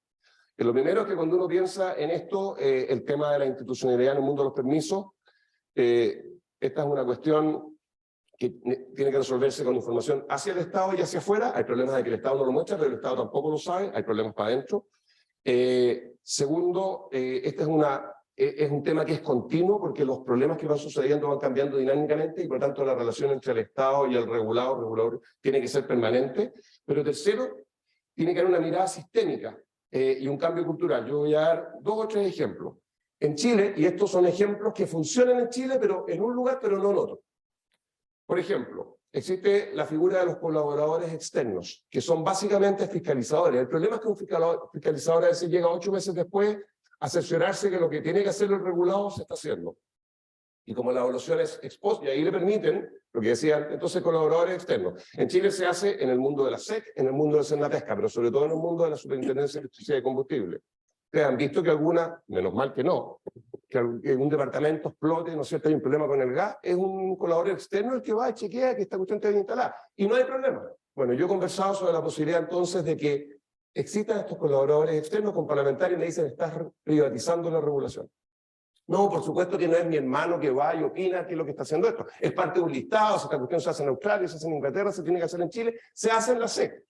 Lo primero es que cuando uno piensa en esto, el tema de la institucionalidad en el mundo de los permisos, esta es una cuestión que tiene que resolverse con información hacia el Estado y hacia afuera. Hay problemas de que el Estado no lo muestra, pero el Estado tampoco lo sabe. Hay problemas para adentro. Segundo, este es un tema que es continuo porque los problemas que van sucediendo van cambiando dinámicamente y por lo tanto la relación entre el Estado y el regulador tiene que ser permanente. Pero tercero, tiene que haber una mirada sistémica y un cambio cultural. Yo voy a dar 2 o 3 ejemplos. En Chile, y estos son ejemplos que funcionan en Chile, pero en un lugar, pero no en otro. Por ejemplo, existe la figura de los colaboradores externos, que son básicamente fiscalizadores. El problema es que un fiscalizador a veces llega 8 meses después a cerciorarse que lo que tiene que hacer el regulado se está haciendo. Y como la evaluación es ex post, y ahí le permiten, lo que decían, entonces colaboradores externos. En Chile se hace en el mundo de la SEC, en el mundo de Senapesca, pero sobre todo en el mundo de la Superintendencia de Electricidad y Combustible. Ustedes han visto que alguna, menos mal que no, que un departamento explote, ¿no es cierto?, hay un problema con el gas, es un colaborador externo el que va y chequea que esta cuestión esté bien instalada. Y no hay problema. Bueno, yo he conversado sobre la posibilidad entonces de que existan estos colaboradores externos con parlamentarios y me dicen, estás privatizando la regulación. No, por supuesto que no es mi hermano que va y opina qué es lo que está haciendo esto. Es parte de un listado, si esta cuestión se hace en Australia, se hace en Inglaterra, se tiene que hacer en Chile, se hace en la SEC,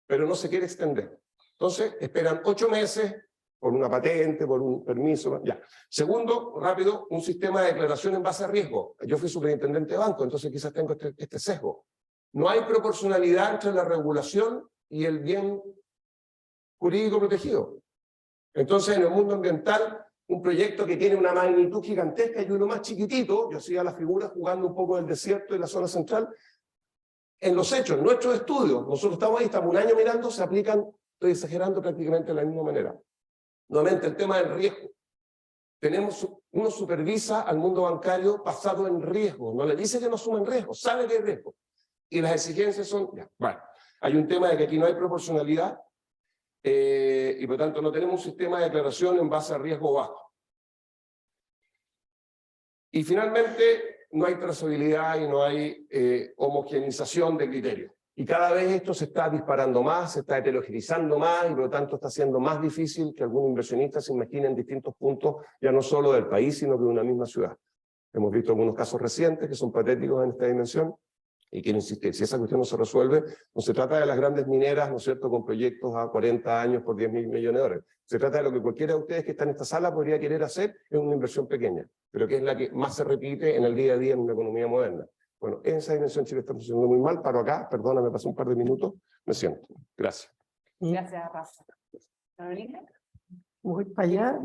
pero no se quiere extender. Entonces, esperan 8 meses por una patente, por un permiso, ya. Segundo, rápido, un sistema de declaración en base a riesgo. Yo fui superintendente de banco, entonces quizás tengo este sesgo. No hay proporcionalidad entre la regulación y el bien jurídico protegido. Entonces, en el mundo ambiental, un proyecto que tiene una magnitud gigantesca y uno más chiquitito, yo hacía la figura jugando un poco del desierto y la zona central, en los hechos, en nuestros estudios, nosotros estamos ahí, estamos un año mirando, se aplican, estoy exagerando, prácticamente de la misma manera. Nuevamente, el tema del riesgo. Uno supervisa al mundo bancario basado en riesgo, no le dice que no asumen riesgo, sabe que hay riesgo. Y las exigencias son, ya, bueno, hay un tema de que aquí no hay proporcionalidad, y por lo tanto no tenemos un sistema de declaración en base a riesgo bajo. Y finalmente no hay trazabilidad y no hay homogeneización de criterios. Y cada vez esto se está disparando más, se está heterogeneizando más y por lo tanto está siendo más difícil que algún inversionista se imagine en distintos puntos, ya no solo del país, sino que de una misma ciudad. Hemos visto algunos casos recientes que son patéticos en esta dimensión. Y quiero insistir, si esa cuestión no se resuelve, no se trata de las grandes mineras, ¿no es cierto?, con proyectos a 40 años por 10.000 millones de dólares. Se trata de lo que cualquiera de ustedes que está en esta sala podría querer hacer, es una inversión pequeña, pero que es la que más se repite en el día a día en una economía moderna. Bueno, en esa dimensión Chile está funcionando muy mal, paro acá, perdona, me pasé un par de minutos, me siento. Gracias. Gracias, Rafa. ¿Carolina? Voy para allá.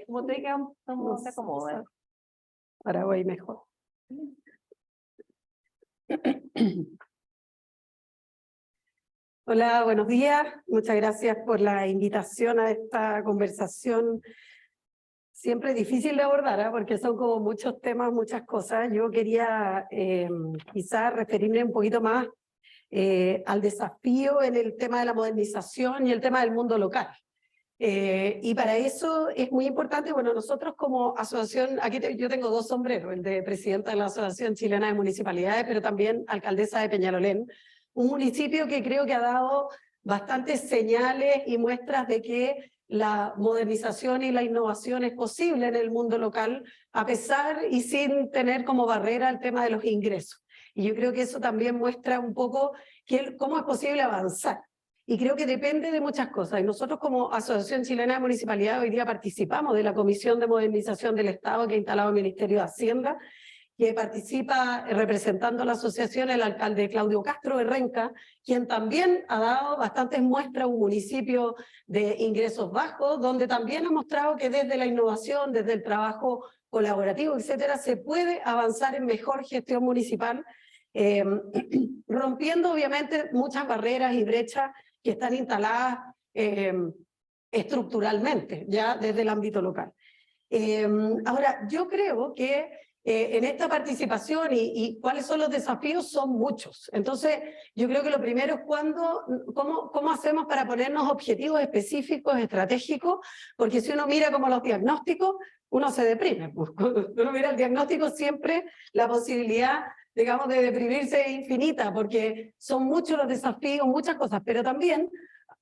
¿Cómo te diga? ¿Cómo se acomoda? Ahora voy mejor. Hola, buenos días. Muchas gracias por la invitación a esta conversación. Siempre difícil de abordar, porque son como muchos temas, muchas cosas. Yo quería quizás referirme un poquito más al desafío en el tema de la modernización y el tema del mundo local. Y para eso es muy importante, bueno, nosotros como asociación, aquí yo tengo dos sombreros, el de presidenta de la Asociación Chilena de Municipalidades, pero también alcaldesa de Peñalolén, un municipio que creo que ha dado bastantes señales y muestras de que la modernización y la innovación es posible en el mundo local, a pesar y sin tener como barrera el tema de los ingresos. Y yo creo que eso también muestra un poco cómo es posible avanzar. Y creo que depende de muchas cosas. Y nosotros como Asociación Chilena de Municipalidades hoy día participamos de la Comisión de Modernización del Estado que ha instalado el Ministerio de Hacienda, que participa representando a la asociación el alcalde Claudio Castro de Renca, quien también ha dado bastantes muestras a un municipio de ingresos bajos, donde también ha mostrado que desde la innovación, desde el trabajo colaborativo, etcétera, se puede avanzar en mejor gestión municipal, rompiendo obviamente muchas barreras y brechas que están instaladas estructuralmente, ya desde el ámbito local. Ahora, yo creo que en esta participación y cuáles son los desafíos son muchos. Entonces, yo creo que lo primero es cómo hacemos para ponernos objetivos específicos, estratégicos, porque si uno mira como los diagnósticos, uno se deprime. Cuando uno mira el diagnóstico, siempre la posibilidad, digamos, de deprimirse es infinita, porque son muchos los desafíos, muchas cosas, pero también,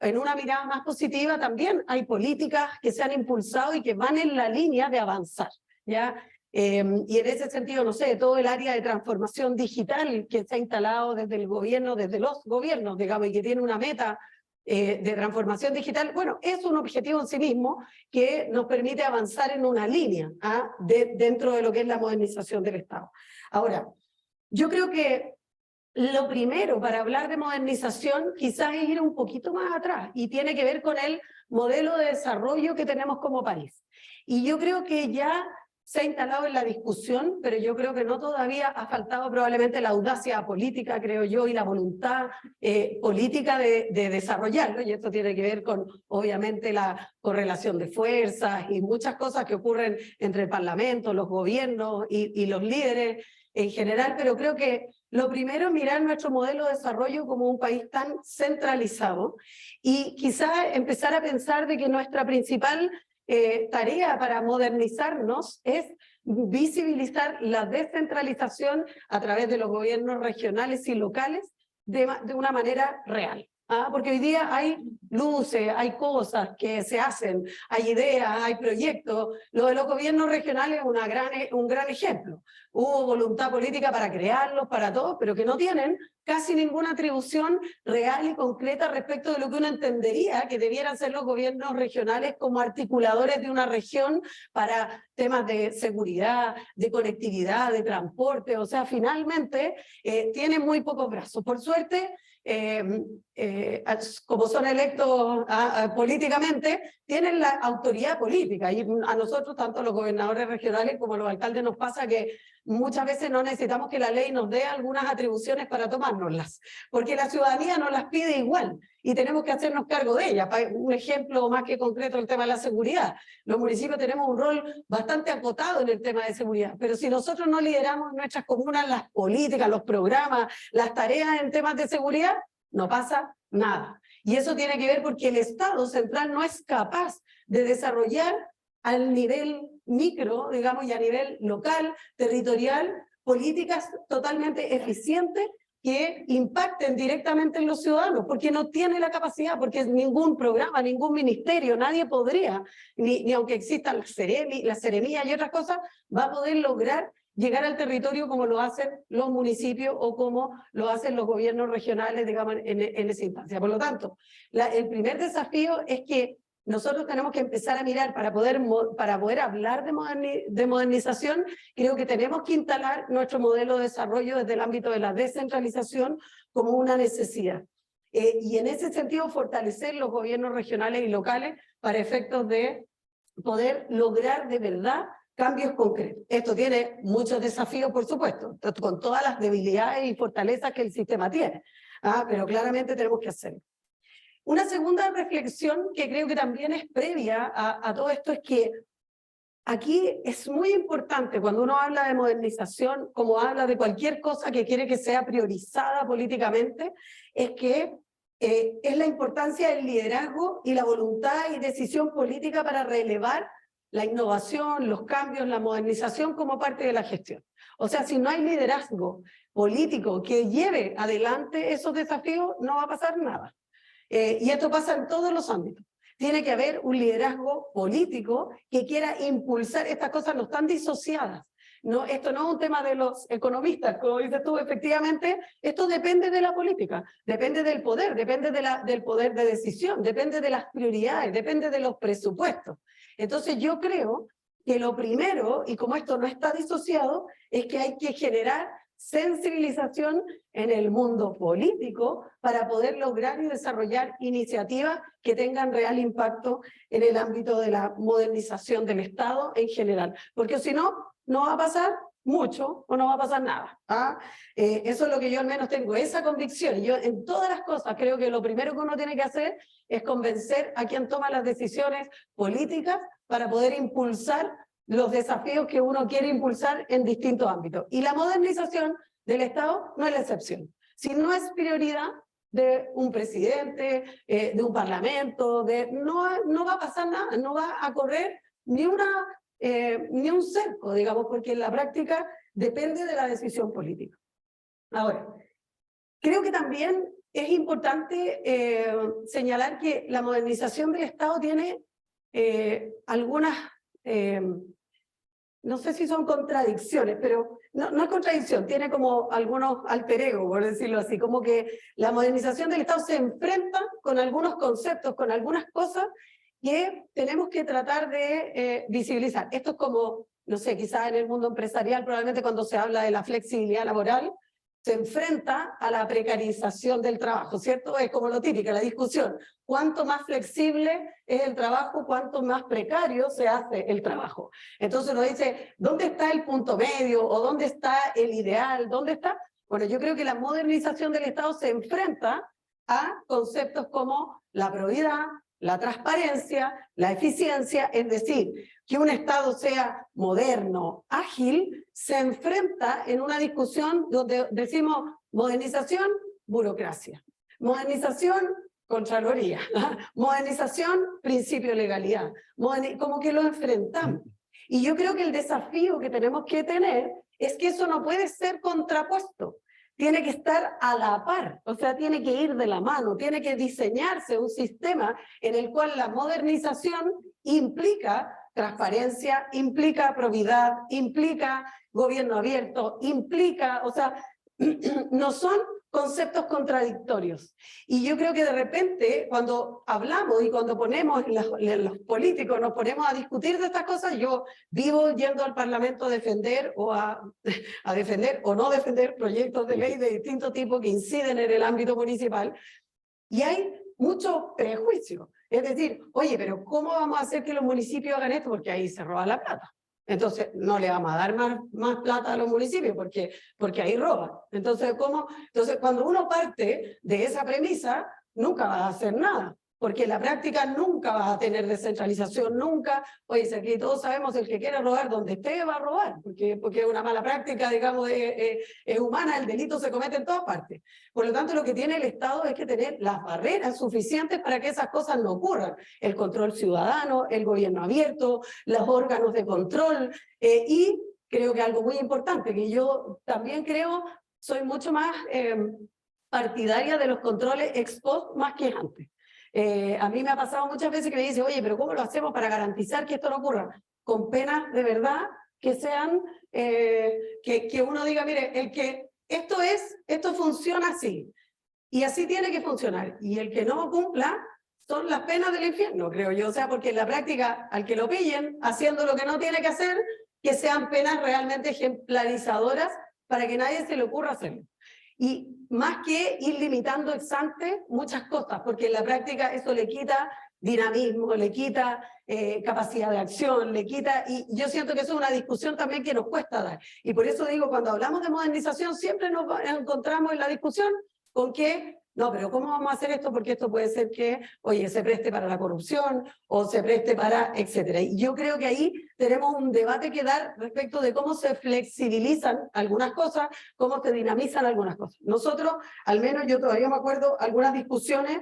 en una mirada más positiva, también hay políticas que se han impulsado y que van en la línea de avanzar, ¿ya? Y en ese sentido, no sé, todo el área de transformación digital que se ha instalado desde el gobierno, desde los gobiernos, digamos, y que tiene una meta de transformación digital, bueno, es un objetivo en sí mismo que nos permite avanzar en una línea dentro de lo que es la modernización del Estado. Ahora, yo creo que lo primero para hablar de modernización quizás es ir un poquito más atrás y tiene que ver con el modelo de desarrollo que tenemos como país. Y yo creo que ya se ha instalado en la discusión, pero yo creo que no todavía ha faltado probablemente la audacia política, creo yo, y la voluntad política de desarrollarlo, y esto tiene que ver con, obviamente, la correlación de fuerzas y muchas cosas que ocurren entre el Parlamento, los gobiernos y los líderes en general, pero creo que lo primero es mirar nuestro modelo de desarrollo como un país tan centralizado y quizá empezar a pensar de que nuestra principal tarea para modernizarnos es visibilizar la descentralización a través de los gobiernos regionales y locales de una manera real. Porque hoy día hay luces, hay cosas que se hacen, hay ideas, hay proyectos. Lo de los gobiernos regionales es un gran ejemplo. Hubo voluntad política para crearlos, para todos, pero que no tienen casi ninguna atribución real y concreta respecto de lo que uno entendería que debieran ser los gobiernos regionales como articuladores de una región para temas de seguridad, de conectividad, de transporte. O sea, finalmente tienen muy pocos brazos. Por suerte, como son electos políticamente, tienen la autoridad política, y a nosotros, tanto los gobernadores regionales como los alcaldes, nos pasa que muchas veces no necesitamos que la ley nos dé algunas atribuciones para tomárnoslas, porque la ciudadanía nos las pide igual, y tenemos que hacernos cargo de ellas. Un ejemplo más que concreto, el tema de la seguridad. Los municipios tenemos un rol bastante acotado en el tema de seguridad, pero si nosotros no lideramos en nuestras comunas las políticas, los programas, las tareas en temas de seguridad, no pasa nada. Y eso tiene que ver porque el Estado central no es capaz de desarrollar al nivel micro, digamos, y a nivel local, territorial, políticas totalmente eficientes que impacten directamente en los ciudadanos, porque no tiene la capacidad, porque ningún programa, ningún ministerio, nadie podría, ni aunque existan las seremías y otras cosas, va a poder lograr llegar al territorio como lo hacen los municipios o como lo hacen los gobiernos regionales, digamos, en esa instancia. Por lo tanto, el primer desafío es que nosotros tenemos que empezar a mirar para poder hablar de modernización. Creo que tenemos que instalar nuestro modelo de desarrollo desde el ámbito de la descentralización como una necesidad. Y en ese sentido fortalecer los gobiernos regionales y locales para efectos de poder lograr de verdad cambios concretos. Esto tiene muchos desafíos, por supuesto, con todas las debilidades y fortalezas que el sistema tiene, pero claramente tenemos que hacerlo. Una segunda reflexión que creo que también es previa a todo esto es que aquí es muy importante cuando uno habla de modernización, como habla de cualquier cosa que quiere que sea priorizada políticamente, es que es la importancia del liderazgo y la voluntad y decisión política para relevar la innovación, los cambios, la modernización como parte de la gestión. O sea, si no hay liderazgo político que lleve adelante esos desafíos, no va a pasar nada. Y esto pasa en todos los ámbitos. Tiene que haber un liderazgo político que quiera impulsar, estas cosas no están disociadas. No, esto no es un tema de los economistas, como dices tú, efectivamente, esto depende de la política, depende del poder, depende del poder de decisión, depende de las prioridades, depende de los presupuestos. Entonces yo creo que lo primero, y como esto no está disociado, es que hay que generar sensibilización en el mundo político para poder lograr y desarrollar iniciativas que tengan real impacto en el ámbito de la modernización del Estado en general. Porque si no, no va a pasar mucho o no va a pasar nada. Eso es lo que yo al menos tengo, esa convicción. Yo en todas las cosas creo que lo primero que uno tiene que hacer es convencer a quien toma las decisiones políticas para poder impulsar los desafíos que uno quiere impulsar en distintos ámbitos. Y la modernización del Estado no es la excepción. Si no es prioridad de un presidente, de un parlamento, no va a pasar nada, no va a correr ni un cerco, digamos, porque en la práctica depende de la decisión política. Ahora, creo que también es importante señalar que la modernización del Estado tiene algunas, no sé si son contradicciones, pero no es contradicción, tiene como algunos alter ego, por decirlo así, como que la modernización del Estado se enfrenta con algunos conceptos, con algunas cosas que tenemos que tratar de visibilizar. Esto es como, no sé, quizás en el mundo empresarial, probablemente cuando se habla de la flexibilidad laboral, se enfrenta a la precarización del trabajo, ¿cierto? Es como lo típico, la discusión. Cuanto más flexible es el trabajo, cuanto más precario se hace el trabajo. Entonces uno dice, ¿dónde está el punto medio? ¿O dónde está el ideal? ¿Dónde está? Bueno, yo creo que la modernización del Estado se enfrenta a conceptos como la probidad, la transparencia, la eficiencia, es decir, que un Estado sea moderno, ágil, se enfrenta en una discusión donde decimos modernización, burocracia, modernización, contraloría, modernización, principio de legalidad, como que lo enfrentamos. Y yo creo que el desafío que tenemos que tener es que eso no puede ser contrapuesto. Tiene que estar a la par, o sea, tiene que ir de la mano, tiene que diseñarse un sistema en el cual la modernización implica transparencia, implica probidad, implica gobierno abierto, implica, o sea, no son conceptos contradictorios. Y yo creo que de repente, cuando hablamos y cuando ponemos, los políticos nos ponemos a discutir de estas cosas, yo vivo yendo al Parlamento a defender o a defender o no defender proyectos de ley de distinto tipo que inciden en el ámbito municipal, y hay mucho prejuicio. Es decir, oye, pero ¿cómo vamos a hacer que los municipios hagan esto? Porque ahí se roba la plata. Entonces, no le vamos a dar más plata a los municipios porque ahí roban. Entonces, ¿cómo? Entonces, cuando uno parte de esa premisa, nunca vas a hacer nada. Porque en la práctica nunca vas a tener descentralización, nunca. Oye, si aquí todos sabemos, el que quiera robar donde esté va a robar, porque es una mala práctica, digamos, es humana, el delito se comete en todas partes. Por lo tanto, lo que tiene el Estado es que tener las barreras suficientes para que esas cosas no ocurran. El control ciudadano, el gobierno abierto, los órganos de control, y creo que algo muy importante, que yo también creo, soy mucho más partidaria de los controles ex post más que antes. A mí me ha pasado muchas veces que me dicen, oye, pero ¿cómo lo hacemos para garantizar que esto no ocurra? Con penas de verdad que sean, que uno diga, mire, esto funciona así, y así tiene que funcionar, y el que no cumpla son las penas del infierno, creo yo, o sea, porque en la práctica, al que lo pillen haciendo lo que no tiene que hacer, que sean penas realmente ejemplarizadoras para que nadie se le ocurra hacerlo. Y más que ir limitando ex ante muchas cosas, porque en la práctica eso le quita dinamismo, le quita capacidad de acción, le quita, y yo siento que eso es una discusión también que nos cuesta dar. Y por eso digo, cuando hablamos de modernización siempre nos encontramos en la discusión con que no, pero ¿cómo vamos a hacer esto? Porque esto puede ser que, oye, se preste para la corrupción o se preste para, etcétera. Y yo creo que ahí tenemos un debate que dar respecto de cómo se flexibilizan algunas cosas, cómo se dinamizan algunas cosas. Nosotros, al menos yo todavía me acuerdo algunas discusiones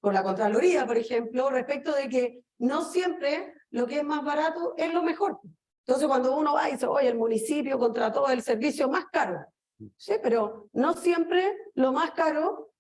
con la Contraloría, por ejemplo, respecto de que no siempre lo que es más barato es lo mejor. Entonces, cuando uno va y dice, oye, el municipio contrató el servicio más caro, sí, pero no siempre lo más caro,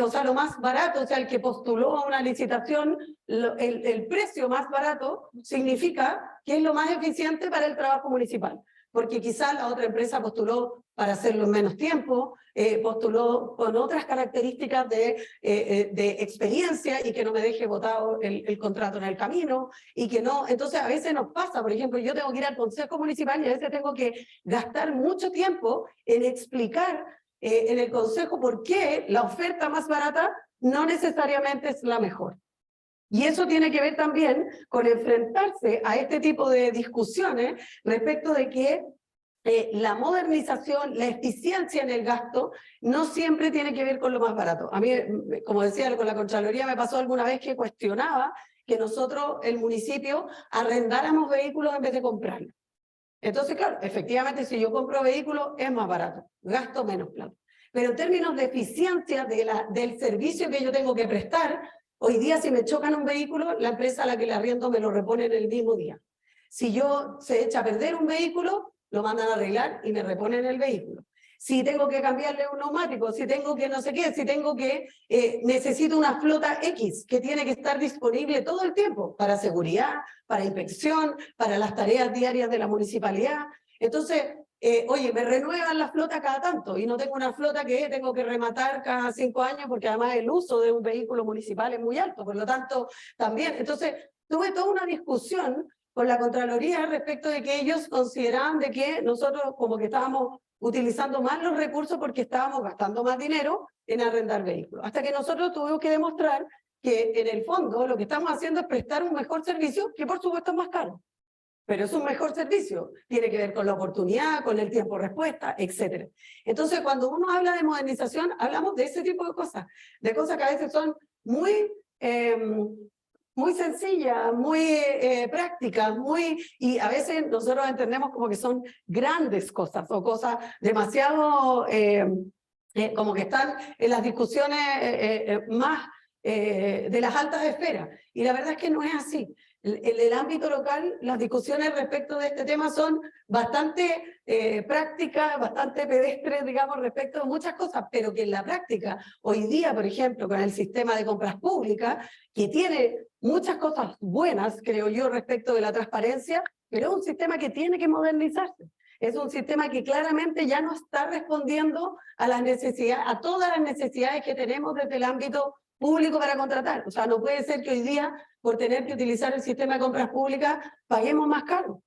o sea, lo más barato, o sea, el que postuló a una licitación, el precio más barato significa que es lo más eficiente para el trabajo municipal. Porque quizás la otra empresa postuló para hacerlo en menos tiempo, postuló con otras características de experiencia y que no me deje botado el contrato en el camino, y que no, entonces a veces nos pasa, por ejemplo, yo tengo que ir al consejo municipal y a veces tengo que gastar mucho tiempo en explicar en el consejo por qué la oferta más barata no necesariamente es la mejor. Y eso tiene que ver también con enfrentarse a este tipo de discusiones respecto de que la modernización, la eficiencia en el gasto, no siempre tiene que ver con lo más barato. A mí, como decía, con la Contraloría me pasó alguna vez que cuestionaba que nosotros, el municipio, arrendáramos vehículos en vez de comprarlos. Entonces, claro, efectivamente, si yo compro vehículos es más barato, gasto menos plata. Pero en términos de eficiencia del servicio que yo tengo que prestar, hoy día si me chocan un vehículo, la empresa a la que le arriendo me lo repone en el mismo día. Si yo se echa a perder un vehículo, lo mandan a arreglar y me reponen el vehículo. Si tengo que cambiarle un neumático, si tengo que no sé qué, si tengo que, necesito una flota X que tiene que estar disponible todo el tiempo para seguridad, para inspección, para las tareas diarias de la municipalidad. Entonces, oye, me renuevan la flota cada tanto y no tengo una flota que tengo que rematar cada 5 años porque además el uso de un vehículo municipal es muy alto, por lo tanto, también. Entonces, tuve toda una discusión con la Contraloría respecto de que ellos consideraban de que nosotros como que estábamos utilizando más los recursos porque estábamos gastando más dinero en arrendar vehículos. Hasta que nosotros tuvimos que demostrar que en el fondo lo que estamos haciendo es prestar un mejor servicio, que por supuesto es más caro. Pero es un mejor servicio, tiene que ver con la oportunidad, con el tiempo de respuesta, etc. Entonces, cuando uno habla de modernización, hablamos de ese tipo de cosas que a veces son muy sencillas, muy prácticas, y a veces nosotros entendemos como que son grandes cosas, o cosas demasiado, como que están en las discusiones más de las altas esferas, y la verdad es que no es así. En el ámbito local, las discusiones respecto de este tema son bastante prácticas, bastante pedestres, digamos, respecto de muchas cosas, pero que en la práctica, hoy día, por ejemplo, con el sistema de compras públicas, que tiene muchas cosas buenas, creo yo, respecto de la transparencia, pero es un sistema que tiene que modernizarse. Es un sistema que claramente ya no está respondiendo a las necesidades, a todas las necesidades que tenemos desde el ámbito público para contratar. O sea, no puede ser que hoy día, por tener que utilizar el sistema de compras públicas, paguemos más caro.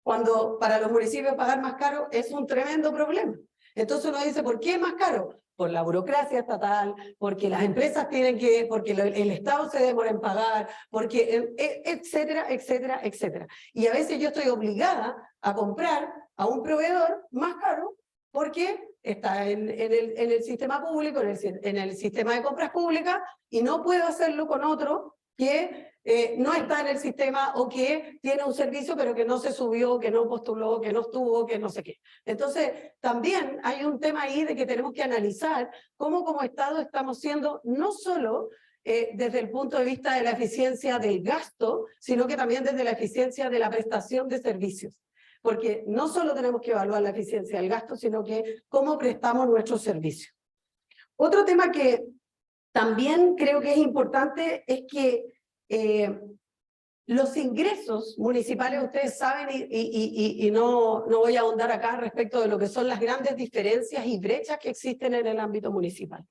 Cuando para los municipios pagar más caro es un tremendo problema. Entonces uno dice, ¿por qué es más caro? Por la burocracia estatal, porque las empresas tienen que, porque el Estado se demora en pagar, porque, etcétera, etcétera, etcétera. Y a veces yo estoy obligada a comprar a un proveedor más caro porque está en el sistema público, en el sistema de compras públicas, y no puedo hacerlo con otro que no está en el sistema o que tiene un servicio pero que no se subió, que no postuló, que no estuvo, que no sé qué. Entonces, también hay un tema ahí de que tenemos que analizar cómo como Estado estamos siendo no solo desde el punto de vista de la eficiencia del gasto, sino que también desde la eficiencia de la prestación de servicios. Porque no solo tenemos que evaluar la eficiencia del gasto, sino que cómo prestamos nuestros servicios. Otro tema que también creo que es importante es que los ingresos municipales, ustedes saben, y no voy a ahondar acá respecto de lo que son las grandes diferencias y brechas que existen en el ámbito municipal.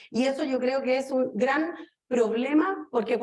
Y eso yo creo que es un gran problema, porque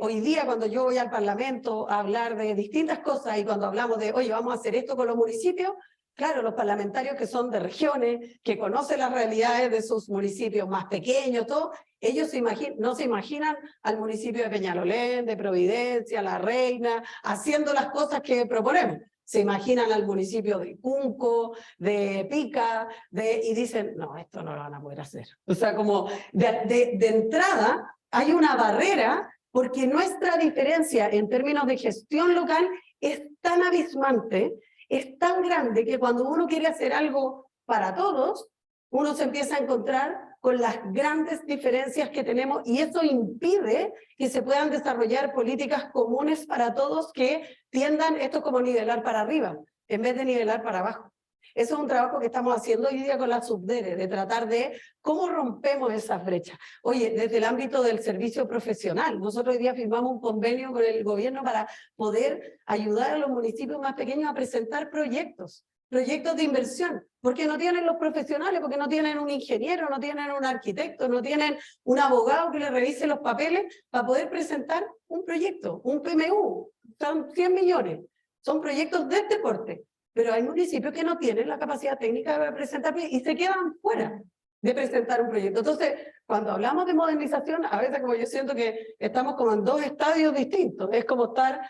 hoy día cuando yo voy al Parlamento a hablar de distintas cosas y cuando hablamos de, oye, vamos a hacer esto con los municipios, claro, los parlamentarios que son de regiones, que conocen las realidades de sus municipios más pequeños, todo, ellos no se imaginan al municipio de Peñalolén, de Providencia, La Reina, haciendo las cosas que proponemos. se imaginan al municipio de Cunco, de Pica, y dicen, no, esto no lo van a poder hacer. O sea, como de entrada hay una barrera porque nuestra diferencia en términos de gestión local es tan abismante, es tan grande que cuando uno quiere hacer algo para todos, uno se empieza a encontrar con las grandes diferencias que tenemos y eso impide que se puedan desarrollar políticas comunes para todos que tiendan, esto es como nivelar para arriba, en vez de nivelar para abajo. Eso es un trabajo que estamos haciendo hoy día con la Subdere, de tratar de cómo rompemos esas brechas. Oye, desde el ámbito del servicio profesional, nosotros hoy día firmamos un convenio con el gobierno para poder ayudar a los municipios más pequeños a presentar proyectos de inversión, porque no tienen los profesionales, porque no tienen un ingeniero, no tienen un arquitecto, no tienen un abogado que les revise los papeles para poder presentar un proyecto, un PMU, son 100 millones, son proyectos de este porte, pero hay municipios que no tienen la capacidad técnica de presentar y se quedan fuera de presentar un proyecto. Entonces, cuando hablamos de modernización, a veces como yo siento que estamos como en dos estadios distintos, es como estar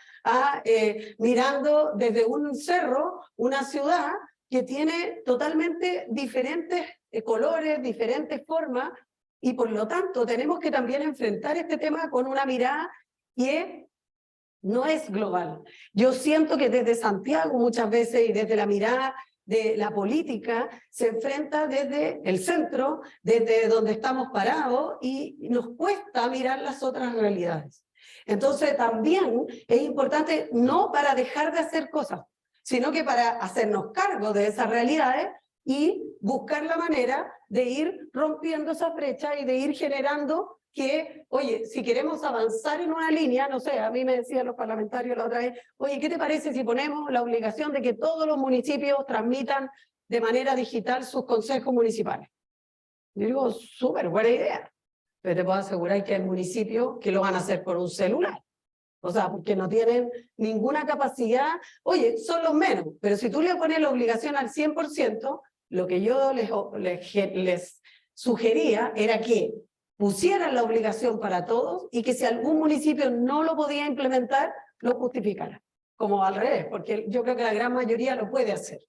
mirando desde un cerro una ciudad que tiene totalmente diferentes colores, diferentes formas, y por lo tanto tenemos que también enfrentar este tema con una mirada que no es global. Yo siento que desde Santiago muchas veces y desde la mirada de la política se enfrenta desde el centro, desde donde estamos parados y nos cuesta mirar las otras realidades. Entonces también es importante no para dejar de hacer cosas, sino que para hacernos cargo de esas realidades y buscar la manera de ir rompiendo esa brecha y de ir generando que, oye, si queremos avanzar en una línea, no sé, a mí me decían los parlamentarios la otra vez, oye, ¿qué te parece si ponemos la obligación de que todos los municipios transmitan de manera digital sus consejos municipales? Yo digo, súper buena idea, pero te puedo asegurar que hay municipios que lo van a hacer por un celular. O sea, porque no tienen ninguna capacidad, oye, son los menos, pero si tú le pones la obligación al 100%, lo que yo les sugería era que pusieran la obligación para todos y que si algún municipio no lo podía implementar, lo justificara, como al revés, porque yo creo que la gran mayoría lo puede hacer.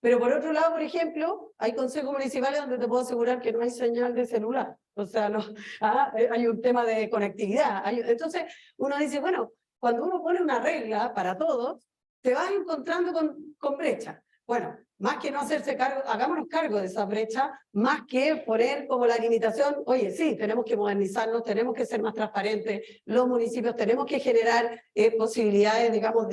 Pero por otro lado, por ejemplo, hay consejos municipales donde te puedo asegurar que no hay señal de celular, o sea, no, hay un tema de conectividad. Entonces uno dice, bueno, cuando uno pone una regla para todos, te vas encontrando con brecha. Bueno, más que no hacerse cargo, hagámonos cargo de esa brecha, más que poner como la limitación, oye, sí, tenemos que modernizarnos, tenemos que ser más transparentes, los municipios tenemos que generar posibilidades, digamos,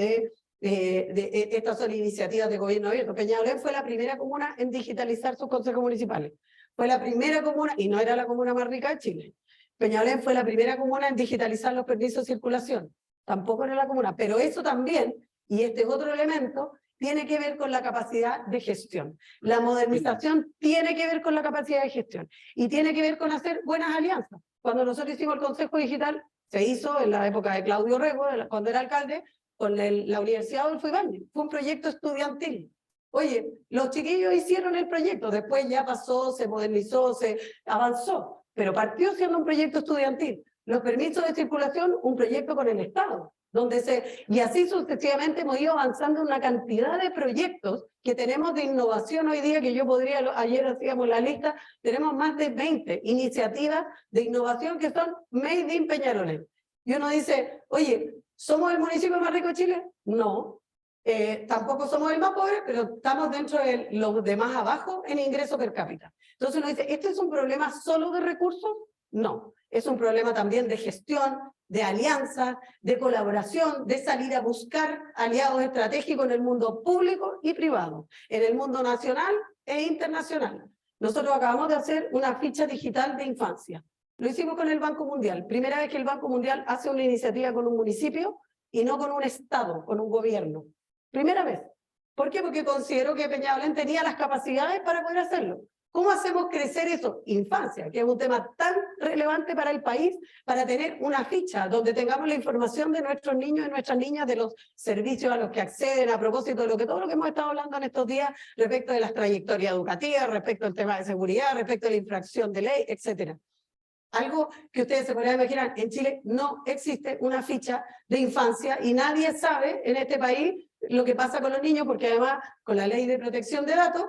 estas son iniciativas de gobierno abierto. Peñalolén fue la primera comuna en digitalizar sus consejos municipales. Fue la primera comuna, y no era la comuna más rica de Chile. Peñalolén fue la primera comuna en digitalizar los permisos de circulación. Tampoco era la comuna, pero eso también, y este es otro elemento, tiene que ver con la capacidad de gestión. La modernización tiene que ver con la capacidad de gestión y tiene que ver con hacer buenas alianzas. Cuando nosotros hicimos el Consejo Digital, se hizo en la época de Claudio Rego, cuando era alcalde, con la Universidad Adolfo Ibáñez. Fue un proyecto estudiantil. Oye, los chiquillos hicieron el proyecto, después ya pasó, se modernizó, se avanzó, pero partió siendo un proyecto estudiantil. Los permisos de circulación, un proyecto con el Estado. Y así sucesivamente hemos ido avanzando en una cantidad de proyectos que tenemos de innovación hoy día, que yo podría, ayer hacíamos la lista, tenemos más de 20 iniciativas de innovación que son Made in Peñalolén. Y uno dice, oye, ¿somos el municipio más rico de Chile? No. Tampoco somos el más pobre, pero estamos dentro de los de más abajo en ingreso per cápita. Entonces uno dice, ¿este es un problema solo de recursos? No, es un problema también de gestión, de alianza, de colaboración, de salir a buscar aliados estratégicos en el mundo público y privado, en el mundo nacional e internacional. Nosotros acabamos de hacer una ficha digital de infancia. Lo hicimos con el Banco Mundial. Primera vez que el Banco Mundial hace una iniciativa con un municipio y no con un Estado, con un gobierno. Primera vez. ¿Por qué? Porque considero que Peñalolén tenía las capacidades para poder hacerlo. ¿Cómo hacemos crecer eso? Infancia, que es un tema tan relevante para el país, para tener una ficha donde tengamos la información de nuestros niños y nuestras niñas, de los servicios a los que acceden, a propósito de todo lo que hemos estado hablando en estos días, respecto de las trayectorias educativas, respecto al tema de seguridad, respecto a la infracción de ley, etcétera. Algo que ustedes se podrían imaginar, en Chile no existe una ficha de infancia y nadie sabe en este país lo que pasa con los niños, porque además con la ley de protección de datos,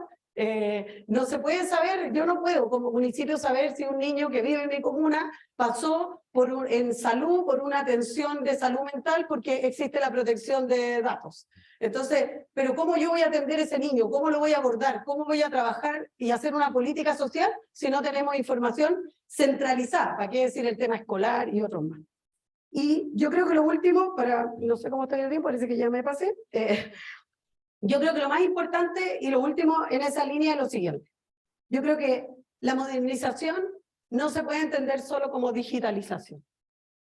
no se puede saber, yo no puedo como municipio saber si un niño que vive en mi comuna pasó en salud por una atención de salud mental porque existe la protección de datos. Entonces, pero ¿cómo yo voy a atender a ese niño? ¿Cómo lo voy a abordar? ¿Cómo voy a trabajar y hacer una política social si no tenemos información centralizada? ¿Para qué decir el tema escolar y otros más? Y yo creo que lo último, no sé cómo está el tiempo, parece que ya me pasé, yo creo que lo más importante y lo último en esa línea es lo siguiente. Yo creo que la modernización no se puede entender solo como digitalización.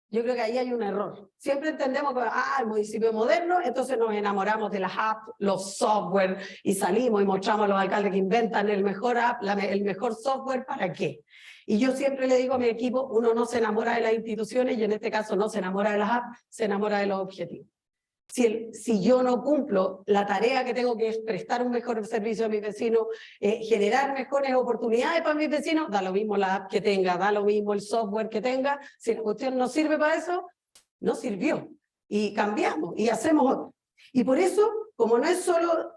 Yo creo que ahí hay un error. Siempre entendemos que el municipio moderno, entonces nos enamoramos de las apps, los software, y salimos y mostramos a los alcaldes que inventan el mejor app, el mejor software, ¿para qué? Y yo siempre le digo a mi equipo, uno no se enamora de las instituciones y en este caso no se enamora de las apps, se enamora de los objetivos. Si yo no cumplo la tarea que tengo, que es prestar un mejor servicio a mis vecinos, generar mejores oportunidades para mis vecinos, da lo mismo la app que tenga, da lo mismo el software que tenga, si la cuestión no sirve para eso, no sirvió. Y cambiamos y hacemos otro. Y por eso, como no es solo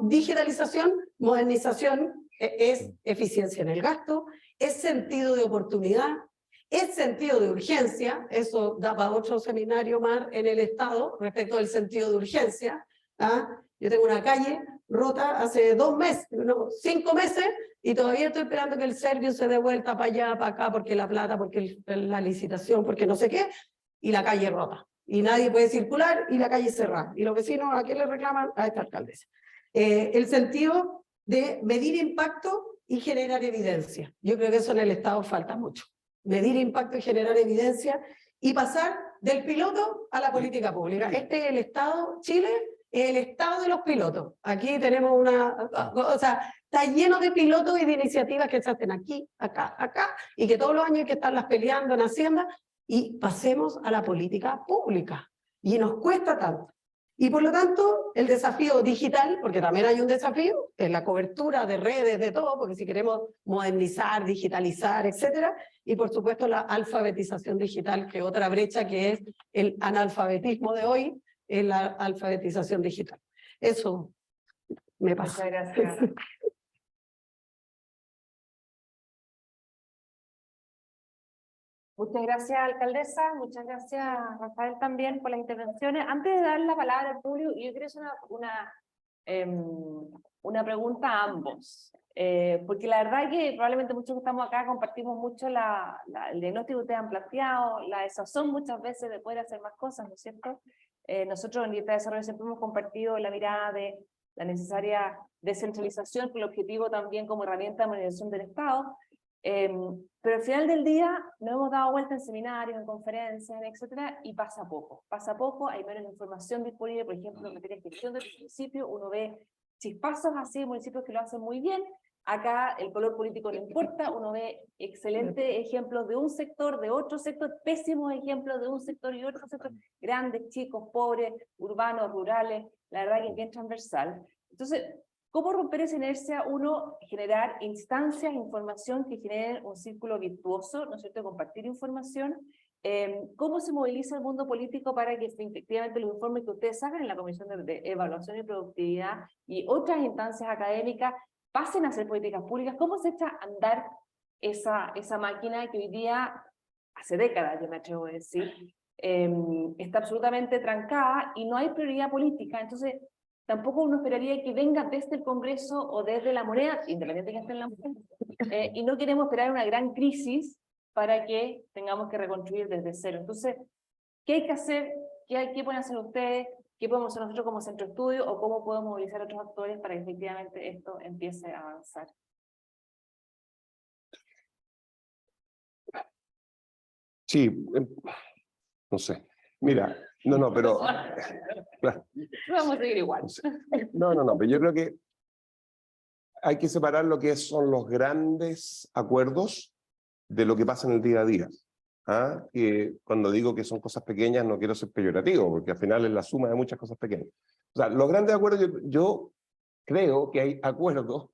digitalización, modernización es eficiencia en el gasto, es sentido de oportunidad, es sentido de urgencia, eso da para otro seminario más en el Estado respecto del sentido de urgencia. Yo tengo una calle rota hace 2 meses, 5 meses, y todavía estoy esperando que el servicio se dé vuelta para allá, para acá, porque la plata, porque la licitación, porque no sé qué, y la calle rota. Y nadie puede circular, y la calle cerrada. Y los vecinos, ¿a quién le reclaman? A esta alcaldesa. El sentido de medir impacto y generar evidencia. Yo creo que eso en el Estado falta mucho. Medir impacto y generar evidencia, y pasar del piloto a la política pública. Este es el Estado, Chile es el Estado de los pilotos. Aquí tenemos o sea, está lleno de pilotos y de iniciativas que se hacen aquí, acá, acá, y que todos los años hay que estarlas peleando en Hacienda, y pasemos a la política pública. Y nos cuesta tanto. Y por lo tanto, el desafío digital, porque también hay un desafío en la cobertura de redes, de todo, porque si queremos modernizar, digitalizar, etcétera, y por supuesto la alfabetización digital, que es otra brecha, que es el analfabetismo de hoy, es la alfabetización digital. Eso me pasa. Muchas gracias. Muchas gracias, alcaldesa. Muchas gracias, Rafael, también por las intervenciones. Antes de dar la palabra al público, yo quiero hacer una pregunta a ambos. Porque la verdad que probablemente muchos que estamos acá compartimos mucho el diagnóstico que ustedes han planteado, la desazón muchas veces de poder hacer más cosas, ¿no es cierto? Nosotros en Libertad de Desarrollo siempre hemos compartido la mirada de la necesaria descentralización con el objetivo también como herramienta de modernización del Estado. Pero al final del día nos hemos dado vuelta en seminarios, en conferencias, etcétera, y pasa poco, hay menos información disponible. Por ejemplo, en materia de gestión del municipio, uno ve chispazos así, municipios que lo hacen muy bien. Acá el color político no importa, uno ve excelentes ejemplos de un sector, de otro sector, pésimos ejemplos de un sector y otro sector, grandes, chicos, pobres, urbanos, rurales, la verdad que es bien transversal. Entonces, ¿cómo romper esa inercia? Uno, generar instancias, información que generen un círculo virtuoso, ¿no es cierto?, compartir información. ¿Cómo se moviliza el mundo político para que efectivamente los informes que ustedes sacan en la Comisión de Evaluación y Productividad y otras instancias académicas pasen a ser políticas públicas? ¿Cómo se echa a andar esa máquina que hoy día, hace décadas, yo me atrevo a decir, está absolutamente trancada y no hay prioridad política? Entonces, tampoco uno esperaría que venga desde el Congreso o desde la moneda, independiente de que esté en la moneda, y no queremos esperar una gran crisis para que tengamos que reconstruir desde cero. Entonces, ¿qué hay que hacer? ¿Qué pueden hacer ustedes? ¿Qué podemos hacer nosotros como centro de estudio? ¿O cómo podemos movilizar a otros actores para que efectivamente esto empiece a avanzar? Sí, no sé. Mira, pero... Vamos a seguir igual. No, pero yo creo que hay que separar lo que son los grandes acuerdos de lo que pasa en el día a día. Que cuando digo que son cosas pequeñas no quiero ser peyorativo, porque al final es la suma de muchas cosas pequeñas. O sea, los grandes acuerdos, yo creo que hay acuerdos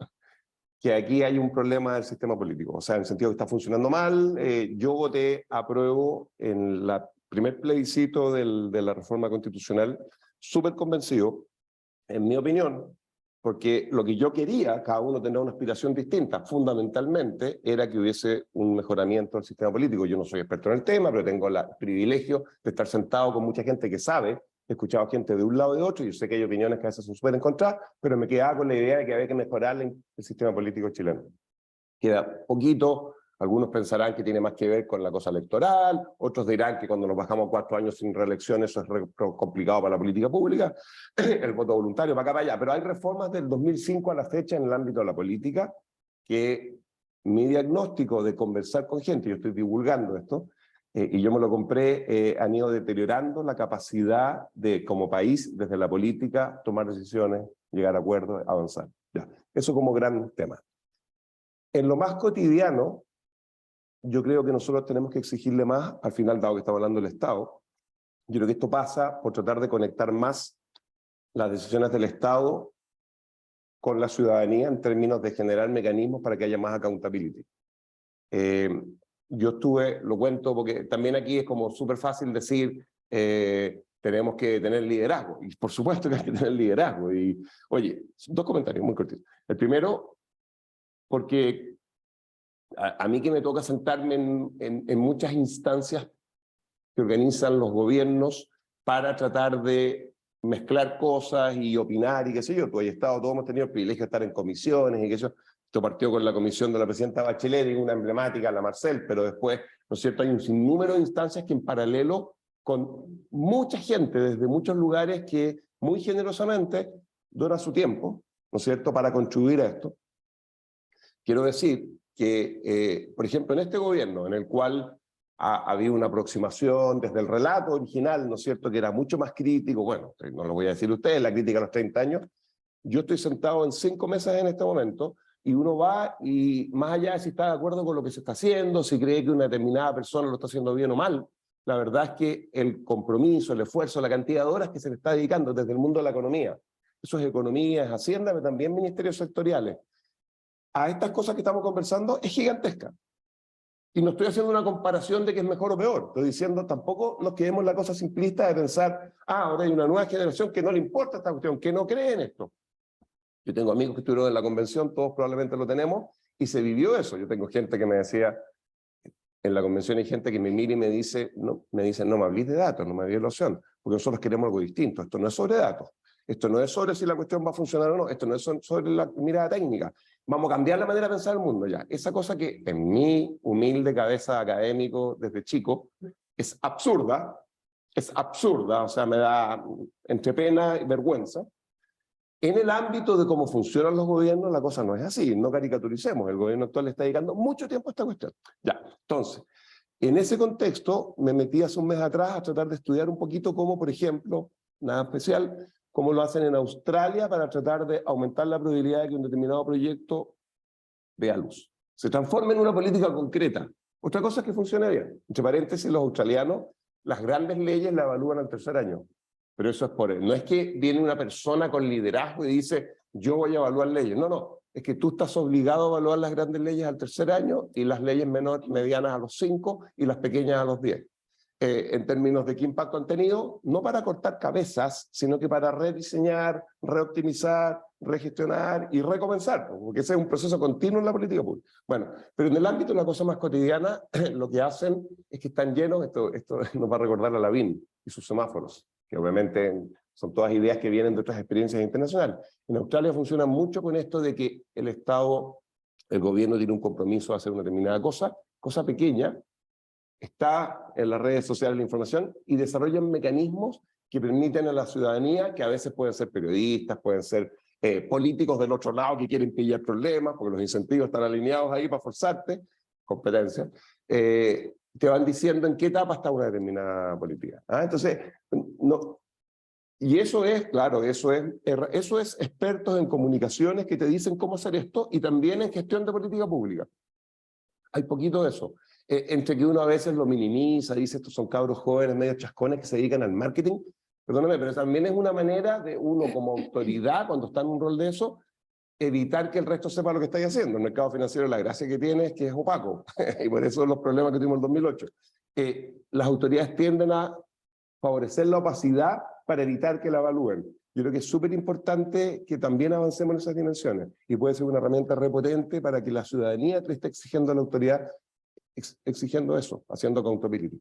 que aquí hay un problema del sistema político, o sea, en el sentido que está funcionando mal. Yo voté apruebo en el primer plebiscito de la reforma constitucional, súper convencido, en mi opinión, porque lo que yo quería, cada uno tendrá una aspiración distinta, fundamentalmente era que hubiese un mejoramiento del sistema político. Yo no soy experto en el tema, pero tengo el privilegio de estar sentado con mucha gente que sabe. He escuchado gente de un lado y de otro, y yo sé que hay opiniones que a veces se pueden encontrar, pero me quedaba con la idea de que había que mejorar el sistema político chileno. Queda poquito, algunos pensarán que tiene más que ver con la cosa electoral, otros dirán que cuando nos bajamos 4 años sin reelección eso es complicado para la política pública, el voto voluntario para acá para allá, pero hay reformas del 2005 a la fecha en el ámbito de la política que mi diagnóstico de conversar con gente, yo estoy divulgando esto, y yo me lo compré, han ido deteriorando la capacidad de, como país, desde la política, tomar decisiones, llegar a acuerdos, avanzar. Ya. Eso como gran tema. En lo más cotidiano, yo creo que nosotros tenemos que exigirle más, al final, dado que estamos hablando del Estado, yo creo que esto pasa por tratar de conectar más las decisiones del Estado con la ciudadanía en términos de generar mecanismos para que haya más accountability. Yo lo cuento porque también aquí es como súper fácil decir tenemos que tener liderazgo, y por supuesto que hay que tener liderazgo. Y oye, 2 comentarios muy cortitos. El primero, porque a mí que me toca sentarme en muchas instancias que organizan los gobiernos para tratar de mezclar cosas y opinar y qué sé yo, tú has estado, todos hemos tenido el privilegio de estar en comisiones y qué sé yo. Esto partió con la comisión de la presidenta Bachelet y una emblemática, la Marcel, pero después, ¿no es cierto?, hay un sinnúmero de instancias que en paralelo con mucha gente desde muchos lugares que muy generosamente dona su tiempo, ¿no es cierto?, para contribuir a esto. Quiero decir que, por ejemplo, en este gobierno, en el cual ha habido una aproximación desde el relato original, ¿no es cierto?, que era mucho más crítico, bueno, no lo voy a decir a ustedes, la crítica a los 30 años, yo estoy sentado en 5 mesas en este momento, y uno va y más allá de si está de acuerdo con lo que se está haciendo, si cree que una determinada persona lo está haciendo bien o mal, la verdad es que el compromiso, el esfuerzo, la cantidad de horas que se le está dedicando desde el mundo de la economía, eso es economía, es hacienda, pero también ministerios sectoriales, a estas cosas que estamos conversando es gigantesca. Y no estoy haciendo una comparación de que es mejor o peor, estoy diciendo tampoco nos quedemos en la cosa simplista de pensar, ahora hay una nueva generación que no le importa esta cuestión, que no cree en esto. Yo tengo amigos que estuvieron en la convención, todos probablemente lo tenemos, y se vivió eso. Yo tengo gente que me decía, en la convención hay gente que me mira y me dice, no me hables de datos, no me hables de ilusión, porque nosotros queremos algo distinto. Esto no es sobre datos, esto no es sobre si la cuestión va a funcionar o no, esto no es sobre la mirada técnica. Vamos a cambiar la manera de pensar el mundo ya. Esa cosa que en mi humilde cabeza académico desde chico es absurda, o sea, me da entre pena y vergüenza. En el ámbito de cómo funcionan los gobiernos, la cosa no es así, no caricaturicemos, el gobierno actual le está dedicando mucho tiempo a esta cuestión. Ya, entonces, en ese contexto me metí hace un mes atrás a tratar de estudiar un poquito cómo, por ejemplo, nada especial, cómo lo hacen en Australia para tratar de aumentar la probabilidad de que un determinado proyecto vea luz. Se transforme en una política concreta. Otra cosa es que funcione bien. Entre paréntesis, los australianos, las grandes leyes la evalúan al 3er año. Pero eso es no es que viene una persona con liderazgo y dice, yo voy a evaluar leyes. No, no, es que tú estás obligado a evaluar las grandes leyes al 3er año y las leyes medianas a los 5 y las pequeñas a los 10. En términos de qué impacto han tenido, no para cortar cabezas, sino que para rediseñar, reoptimizar, regestionar y recomenzar, porque ese es un proceso continuo en la política pública. Bueno, pero en el ámbito de la cosa más cotidiana, lo que hacen es que están llenos, esto nos va a recordar a Lavín y sus semáforos, que obviamente son todas ideas que vienen de otras experiencias internacionales. En Australia funciona mucho con esto de que el Estado, el gobierno tiene un compromiso de hacer una determinada cosa pequeña, está en las redes sociales la información y desarrollan mecanismos que permiten a la ciudadanía, que a veces pueden ser periodistas, pueden ser políticos del otro lado que quieren pillar problemas, porque los incentivos están alineados ahí para forzarte, competencia, te van diciendo en qué etapa está una determinada política. Entonces, no, y eso es, claro, eso es expertos en comunicaciones que te dicen cómo hacer esto y también en gestión de política pública. Hay poquito de eso. Entre que uno a veces lo minimiza, dice estos son cabros jóvenes medio chascones que se dedican al marketing, perdóname, pero también es una manera de uno como autoridad, cuando está en un rol de eso, evitar que el resto sepa lo que estáis haciendo. El mercado financiero, la gracia que tiene es que es opaco, y por eso los problemas que tuvimos en el 2008. Las autoridades tienden a favorecer la opacidad para evitar que la evalúen. Yo creo que es súper importante que también avancemos en esas dimensiones y puede ser una herramienta repotente para que la ciudadanía le esté exigiendo a la autoridad, exigiendo eso, haciendo accountability.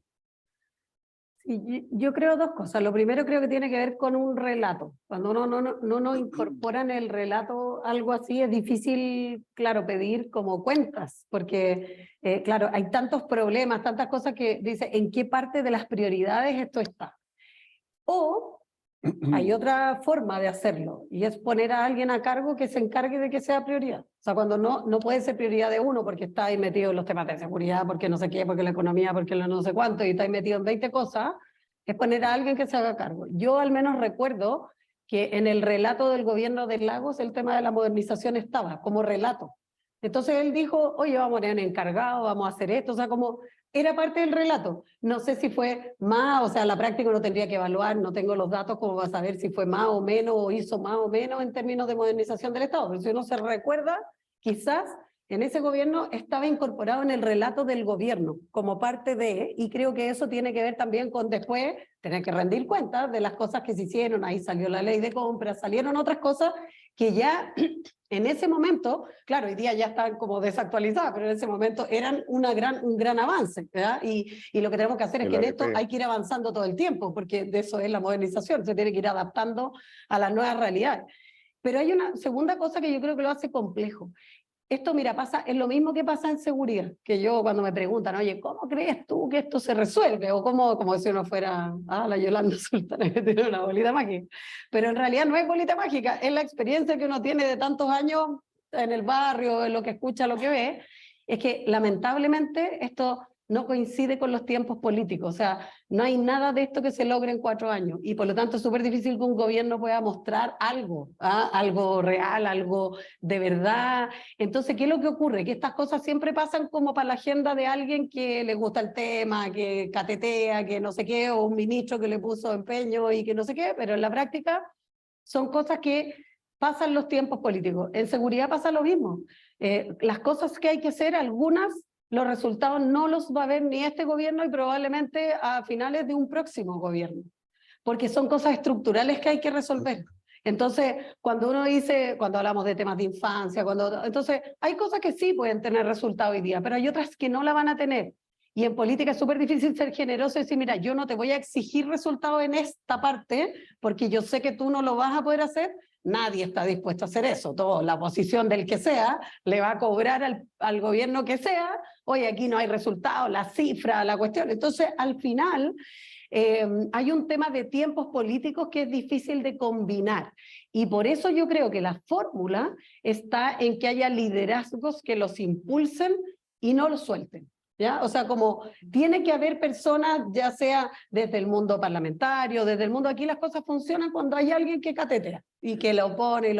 Sí, yo creo dos cosas. Lo primero creo que tiene que ver con un relato. Cuando uno no incorpora en el relato algo así, es difícil, claro, pedir como cuentas, porque, claro, hay tantos problemas, tantas cosas que dice, ¿en qué parte de las prioridades esto está? O hay otra forma de hacerlo, y es poner a alguien a cargo que se encargue de que sea prioridad. O sea, cuando no puede ser prioridad de uno porque está ahí metido en los temas de seguridad, porque no sé qué, porque la economía, porque no sé cuánto, y está ahí metido en 20 cosas, es poner a alguien que se haga cargo. Yo al menos recuerdo que en el relato del gobierno de Lagos el tema de la modernización estaba como relato. Entonces él dijo, oye, vamos a poner un encargado, vamos a hacer esto, o sea, como era parte del relato. No sé si fue más, o sea, la práctica uno tendría que evaluar, no tengo los datos como para saber si fue más o menos, o hizo más o menos en términos de modernización del Estado, pero si uno se recuerda, quizás en ese gobierno estaba incorporado en el relato del gobierno como parte de, y creo que eso tiene que ver también con después tener que rendir cuentas de las cosas que se hicieron, ahí salió la ley de compras, salieron otras cosas que ya en ese momento, claro, hoy día ya están como desactualizadas, pero en ese momento eran un gran avance, ¿verdad? Y lo que tenemos que hacer es que en esto hay que ir avanzando todo el tiempo, porque de eso es la modernización, se tiene que ir adaptando a las nuevas realidades. Pero hay una segunda cosa que yo creo que lo hace complejo. Esto, mira, es lo mismo que pasa en seguridad, que yo cuando me preguntan, oye, ¿cómo crees tú que esto se resuelve? O como si uno fuera, la Yolanda Sultana que tiene una bolita mágica. Pero en realidad no es bolita mágica, es la experiencia que uno tiene de tantos años en el barrio, en lo que escucha, lo que ve, es que lamentablemente esto no coincide con los tiempos políticos, o sea, no hay nada de esto que se logre en 4 años, y por lo tanto es súper difícil que un gobierno pueda mostrar algo, algo real, algo de verdad. Entonces, ¿qué es lo que ocurre? Que estas cosas siempre pasan como para la agenda de alguien que le gusta el tema, que catetea, que no sé qué, o un ministro que le puso empeño y que no sé qué, pero en la práctica son cosas que pasan los tiempos políticos. En seguridad pasa lo mismo. Las cosas que hay que hacer, algunas, los resultados no los va a ver ni este gobierno y probablemente a finales de un próximo gobierno, porque son cosas estructurales que hay que resolver. Entonces, cuando uno dice, cuando hablamos de temas de infancia, entonces hay cosas que sí pueden tener resultado hoy día, pero hay otras que no la van a tener. Y en política es súper difícil ser generoso y decir, mira, yo no te voy a exigir resultados en esta parte, porque yo sé que tú no lo vas a poder hacer. Nadie está dispuesto a hacer eso. La oposición del que sea le va a cobrar al gobierno que sea, oye, aquí no hay resultados, la cifra, la cuestión. Entonces, al final, hay un tema de tiempos políticos que es difícil de combinar. Y por eso yo creo que la fórmula está en que haya liderazgos que los impulsen y no los suelten. ¿Ya? O sea, como tiene que haber personas, ya sea desde el mundo parlamentario, desde el mundo, aquí las cosas funcionan cuando hay alguien que catetea y que lo pone,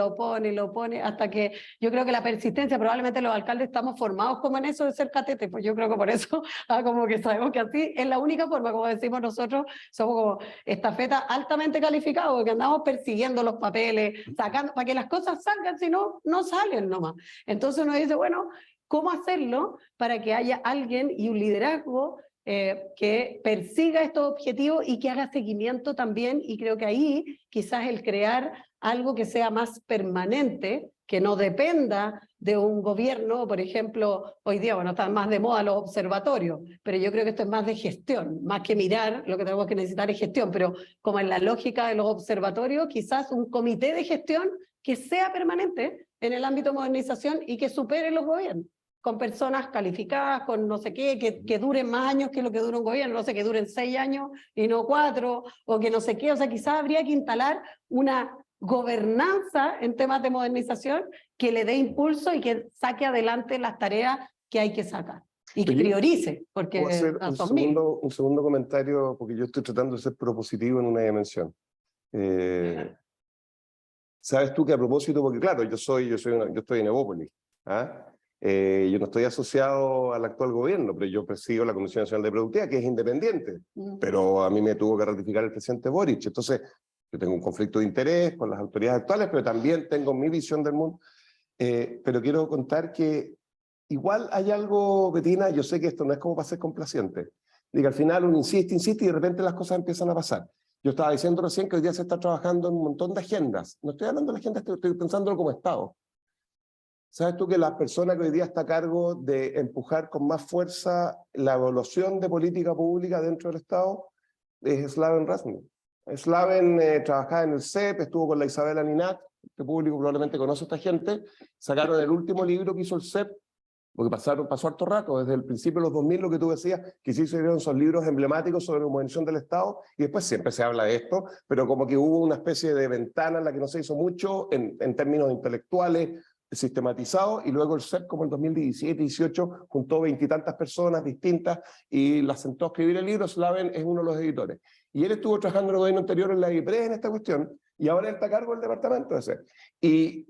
hasta que yo creo que la persistencia, probablemente los alcaldes estamos formados como en eso de ser catete, pues yo creo que por eso, como que sabemos que así es la única forma, como decimos nosotros, somos como estafeta altamente calificados, porque andamos persiguiendo los papeles, sacando, para que las cosas salgan, si no, no salen nomás. Entonces uno dice, bueno, ¿cómo hacerlo para que haya alguien y un liderazgo que persiga estos objetivos y que haga seguimiento también? Y creo que ahí quizás el crear algo que sea más permanente, que no dependa de un gobierno, por ejemplo, hoy día, bueno, están más de moda los observatorios, pero yo creo que esto es más de gestión, más que mirar, lo que tenemos que necesitar es gestión, pero como en la lógica de los observatorios, quizás un comité de gestión que sea permanente en el ámbito de modernización y que supere los gobiernos, con personas calificadas, con no sé qué, que duren más años que lo que dura un gobierno, no sé, que duren 6 años y no 4, o que no sé qué, o sea, quizás habría que instalar una gobernanza en temas de modernización que le dé impulso y que saque adelante las tareas que hay que sacar, y que priorice, porque puedo hacer un segundo comentario, porque yo estoy tratando de ser propositivo en una dimensión. Sabes tú que a propósito, porque claro, yo estoy en Evópolis, yo no estoy asociado al actual gobierno, pero yo presido la Comisión Nacional de Productividad, que es independiente, pero a mí me tuvo que ratificar el presidente Boric. Entonces, yo tengo un conflicto de interés con las autoridades actuales, pero también tengo mi visión del mundo. Pero quiero contar que igual hay algo, Bettina, yo sé que esto no es como para ser complaciente. Diga, al final uno insiste y de repente las cosas empiezan a pasar. Yo estaba diciendo recién que hoy día se está trabajando en un montón de agendas. No estoy hablando de la agenda, estoy pensándolo como Estado. ¿Sabes tú que la persona que hoy día está a cargo de empujar con más fuerza la evaluación de política pública dentro del Estado es Slaven Rasmussen? Slaven trabajaba en el CEP, estuvo con la Isabela Ninat, este público probablemente conoce a esta gente, sacaron el último libro que hizo el CEP, porque pasó harto rato, desde el principio de los 2000, lo que tú decías, que sí se hicieron esos libros emblemáticos sobre la modernización del Estado, y después siempre se habla de esto, pero como que hubo una especie de ventana en la que no se hizo mucho en términos intelectuales, sistematizado, y luego el CEP, como en 2017-18, juntó 20 y tantas personas distintas y las sentó a escribir el libro. Slaven es uno de los editores. Y él estuvo trabajando en el gobierno anterior en la IPRES en esta cuestión, y ahora él está a cargo del departamento ese. Y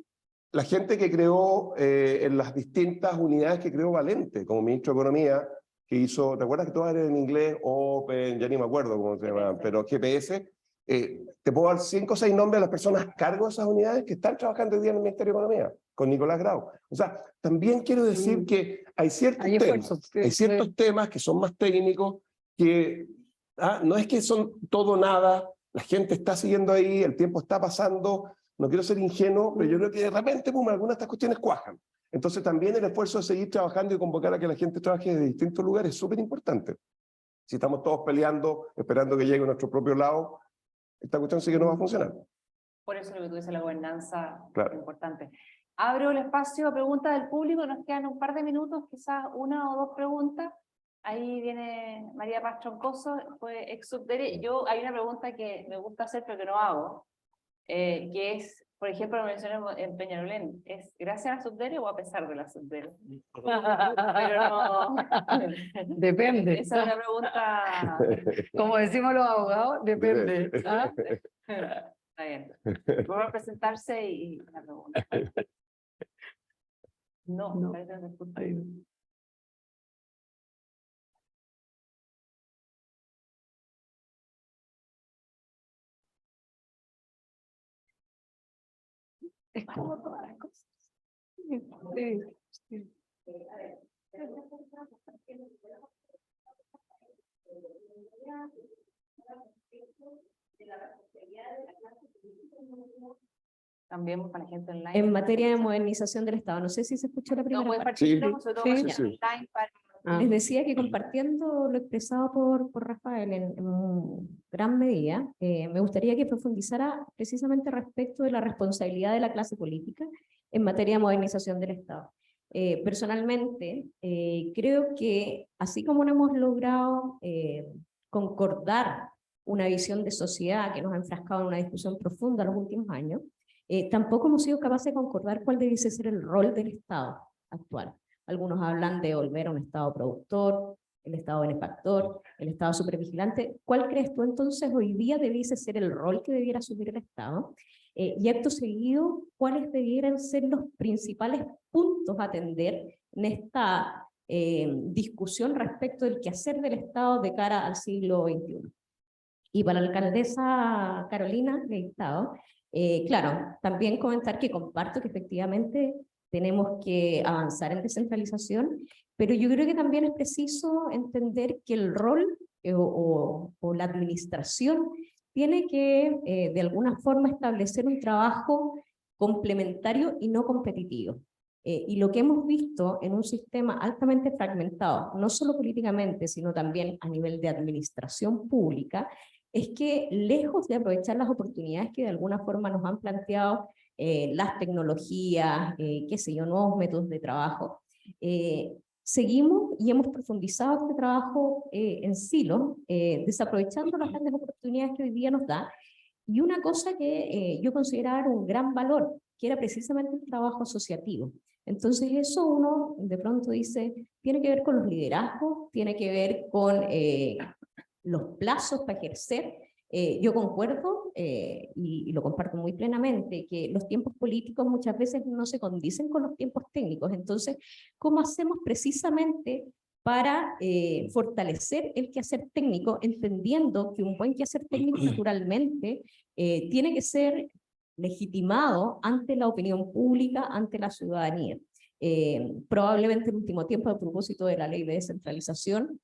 la gente que creó en las distintas unidades que creó Valente, como ministro de Economía, que hizo, ¿te acuerdas que todas eran en inglés? Open, ya ni me acuerdo cómo se llamaban, pero GPS. Te puedo dar 5 o 6 nombres de las personas a cargo de esas unidades que están trabajando hoy día en el Ministerio de Economía, con Nicolás Grau. O sea, también quiero decir que hay ciertos temas que son más técnicos, que no es que son todo o nada, la gente está siguiendo ahí, el tiempo está pasando, no quiero ser ingenuo, pero yo creo que de repente, pum, algunas de estas cuestiones cuajan. Entonces también el esfuerzo de seguir trabajando y convocar a que la gente trabaje de distintos lugares es súper importante. Si estamos todos peleando, esperando que llegue a nuestro propio lado, esta cuestión sí que no va a funcionar. Por eso lo que tú dices, la gobernanza Claro. es importante. Abro el espacio a preguntas del público, nos quedan un par de minutos, quizás una o dos preguntas. Ahí viene María Paz Troncoso, fue ex subdere. Hay una pregunta que me gusta hacer pero que no hago, que es, por ejemplo, lo mencioné en Peñalolén, ¿es gracias a la subdere o a pesar de la subdere? Pero no... Depende. Esa es una pregunta... Como decimos los abogados, depende. ¿Ah? Está bien. Vuelvo a presentarse y la pregunta. No, parece que no se escucha. Es como todas las cosas. Sí, sí. También para la gente online. En materia de modernización del Estado, no sé si se escuchó la primera No, puedes parte. partir, sobre todo Sí, para sí. online, para... Les decía que compartiendo lo expresado por Rafael en gran medida, me gustaría que profundizara precisamente respecto de la responsabilidad de la clase política en materia de modernización del Estado. Personalmente, creo que así como no hemos logrado concordar una visión de sociedad que nos ha enfrascado en una discusión profunda en los últimos años, tampoco hemos sido capaces de concordar cuál debiese ser el rol del Estado actual. Algunos hablan de volver a un Estado productor, el Estado benefactor, el Estado supervigilante. ¿Cuál crees tú entonces hoy día debiese ser el rol que debiera asumir el Estado? Y acto seguido, ¿cuáles debieran ser los principales puntos a atender en esta discusión respecto del quehacer del Estado de cara al siglo XXI? Y para la alcaldesa Carolina Leitao, claro, también comentar que comparto que efectivamente tenemos que avanzar en descentralización, pero yo creo que también es preciso entender que el rol o la administración tiene que de alguna forma establecer un trabajo complementario y no competitivo. Y lo que hemos visto en un sistema altamente fragmentado, no solo políticamente, sino también a nivel de administración pública, es que lejos de aprovechar las oportunidades que de alguna forma nos han planteado las tecnologías, qué sé yo, nuevos métodos de trabajo, seguimos y hemos profundizado este trabajo en silo, desaprovechando las grandes oportunidades que hoy día nos da. Y una cosa que yo consideraba un gran valor, que era precisamente el trabajo asociativo. Entonces eso uno de pronto dice, tiene que ver con los liderazgos, tiene que ver con los plazos para ejercer. Yo concuerdo y lo comparto muy plenamente, que los tiempos políticos muchas veces no se condicen con los tiempos técnicos. Entonces, ¿cómo hacemos precisamente para fortalecer el quehacer técnico, entendiendo que un buen quehacer técnico naturalmente tiene que ser legitimado ante la opinión pública, ante la ciudadanía? Probablemente en el último tiempo, a propósito de la ley de descentralización,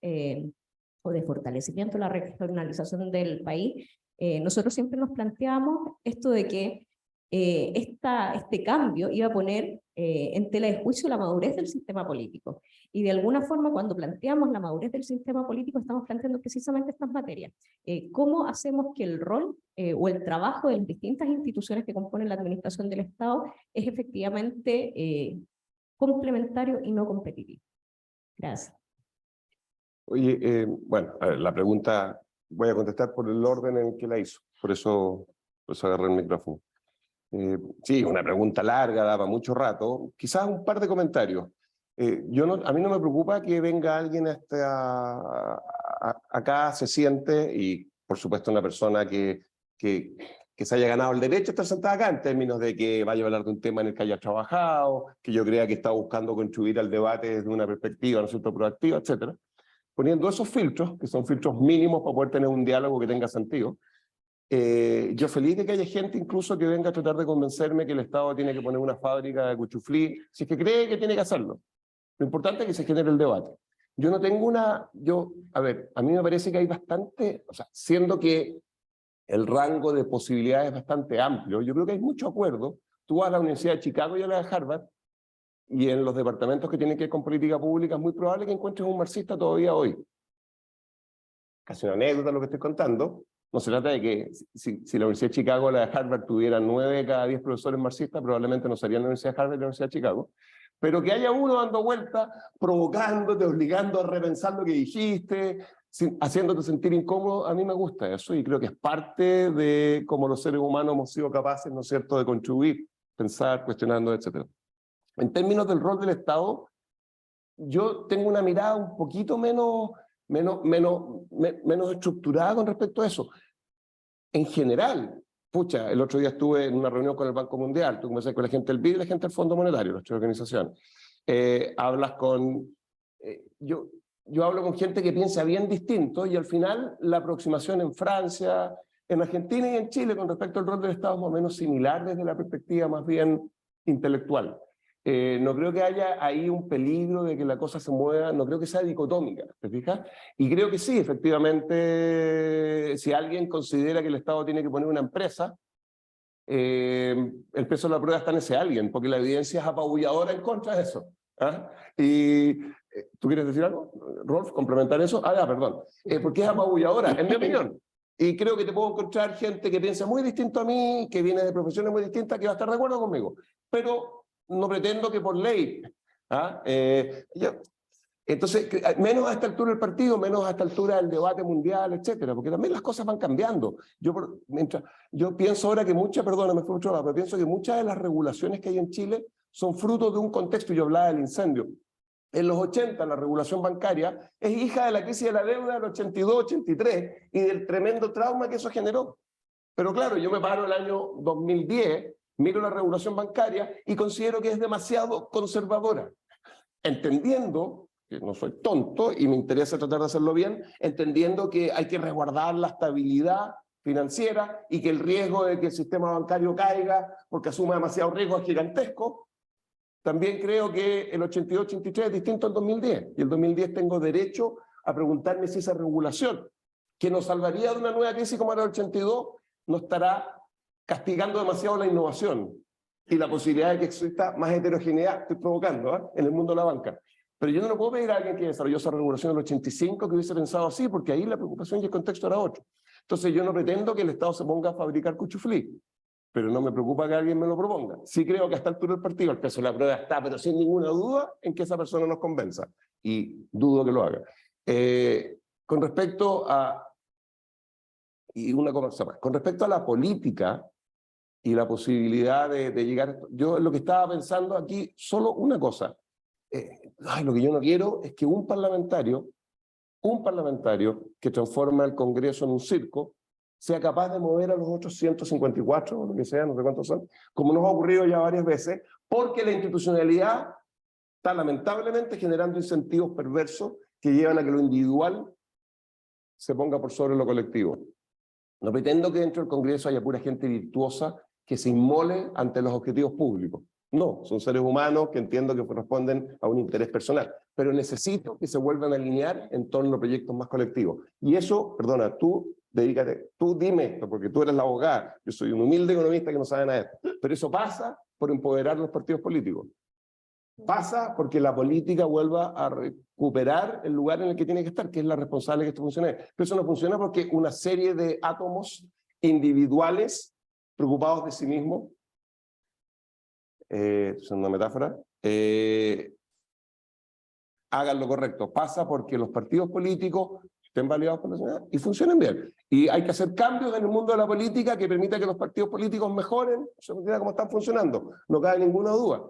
o de fortalecimiento de la regionalización del país, nosotros siempre nos planteamos esto de que este cambio iba a poner en tela de juicio la madurez del sistema político. Y de alguna forma, cuando planteamos la madurez del sistema político, estamos planteando precisamente estas materias. ¿Cómo hacemos que el rol o el trabajo de las distintas instituciones que componen la administración del Estado es efectivamente complementario y no competitivo? Gracias. Oye, bueno, a ver, la pregunta voy a contestar por el orden en que la hizo, por eso agarré el micrófono. Sí, una pregunta larga, daba mucho rato, quizás un par de comentarios. A mí no me preocupa que venga alguien acá, se siente, y por supuesto una persona que se haya ganado el derecho a estar sentada acá, en términos de que vaya a hablar de un tema en el que haya trabajado, que yo crea que está buscando contribuir al debate desde una perspectiva, ¿no es cierto?, proactiva, etcétera. Poniendo esos filtros, que son filtros mínimos para poder tener un diálogo que tenga sentido, yo feliz de que haya gente incluso que venga a tratar de convencerme que el Estado tiene que poner una fábrica de cuchuflí, si es que cree que tiene que hacerlo. Lo importante es que se genere el debate. Yo no tengo a ver, a mí me parece que hay bastante, o sea, siendo que el rango de posibilidades es bastante amplio, yo creo que hay mucho acuerdo. Tú vas a la Universidad de Chicago y a la de Harvard, y en los departamentos que tienen que ver con política pública es muy probable que encuentres un marxista todavía hoy. Casi una anécdota lo que estoy contando. No se trata de que si la Universidad de Chicago o la de Harvard tuviera 9 de cada 10 profesores marxistas, probablemente no serían la Universidad de Harvard y la Universidad de Chicago. Pero que haya uno dando vueltas, provocándote, obligando a repensar lo que dijiste, haciéndote sentir incómodo, a mí me gusta eso y creo que es parte de cómo los seres humanos hemos sido capaces, ¿no es cierto?, de contribuir, pensar, cuestionando, etc. En términos del rol del Estado, yo tengo una mirada un poquito menos estructurada con respecto a eso. En general, pucha, el otro día estuve en una reunión con el Banco Mundial, tú conversas con la gente del BID y la gente del Fondo Monetario, las tres organizaciones. Hablas con... yo hablo con gente que piensa bien distinto y al final la aproximación en Francia, en Argentina y en Chile con respecto al rol del Estado es más o menos similar desde la perspectiva más bien intelectual. No creo que haya ahí un peligro de que la cosa se mueva, no creo que sea dicotómica, ¿te fijas? Y creo que sí, efectivamente, si alguien considera que el Estado tiene que poner una empresa, el peso de la prueba está en ese alguien, porque la evidencia es apabulladora en contra de eso. ¿Ah? Y, ¿tú quieres decir algo, Rolf, complementar eso? Perdón. Porque es apabulladora, en mi opinión. Y creo que te puedo encontrar gente que piensa muy distinto a mí, que viene de profesiones muy distintas, que va a estar de acuerdo conmigo. Pero no pretendo que por ley. Entonces, menos a esta altura del partido, menos a esta altura del debate mundial, etcétera, porque también las cosas van cambiando. Yo pienso ahora que perdóname, fue mucho, pero pienso que muchas de las regulaciones que hay en Chile son fruto de un contexto, yo hablaba del incendio. En los 80, la regulación bancaria es hija de la crisis de la deuda del 82-83 y del tremendo trauma que eso generó. Pero claro, yo me paro el año 2010, miro la regulación bancaria y considero que es demasiado conservadora. Entendiendo, que no soy tonto y me interesa tratar de hacerlo bien, entendiendo que hay que resguardar la estabilidad financiera y que el riesgo de que el sistema bancario caiga porque asuma demasiado riesgo es gigantesco. También creo que el 82-83 es distinto al 2010 y el 2010 tengo derecho a preguntarme si esa regulación, que nos salvaría de una nueva crisis como era el 82, no estará castigando demasiado la innovación y la posibilidad de que exista más heterogeneidad, estoy provocando, en el mundo de la banca. Pero yo no le puedo pedir a alguien que desarrolló esa regulación en el 85 que hubiese pensado así, porque ahí la preocupación y el contexto era otro. Entonces yo no pretendo que el Estado se ponga a fabricar cuchuflí, pero no me preocupa que alguien me lo proponga. Sí creo que a esta altura del partido el peso de la prueba está, pero sin ninguna duda en que esa persona nos convenza, y dudo que lo haga. Con respecto a... Y una cosa más, con respecto a la política y la posibilidad de llegar... Yo lo que estaba pensando aquí, solo una cosa. Lo que yo no quiero es que un parlamentario que transforma el Congreso en un circo, sea capaz de mover a los otros 154, o lo que sea, no sé cuántos son, como nos ha ocurrido ya varias veces, porque la institucionalidad está lamentablemente generando incentivos perversos que llevan a que lo individual se ponga por sobre lo colectivo. No pretendo que dentro del Congreso haya pura gente virtuosa que se inmole ante los objetivos públicos. No, son seres humanos que entiendo que corresponden a un interés personal, pero necesito que se vuelvan a alinear en torno a proyectos más colectivos. Y eso, perdona, tú dedícate, tú dime esto, porque tú eres la abogada, yo soy un humilde economista que no sabe nada de esto. Pero eso pasa por empoderar los partidos políticos. Pasa porque la política vuelva a recuperar el lugar en el que tiene que estar, que es la responsable de que esto funcione. Pero eso no funciona porque una serie de átomos individuales preocupados de sí mismos, es una metáfora, hagan lo correcto. Pasa porque los partidos políticos estén validados por la sociedad y funcionen bien. Y hay que hacer cambios en el mundo de la política que permita que los partidos políticos mejoren su manera como están funcionando. No cabe ninguna duda.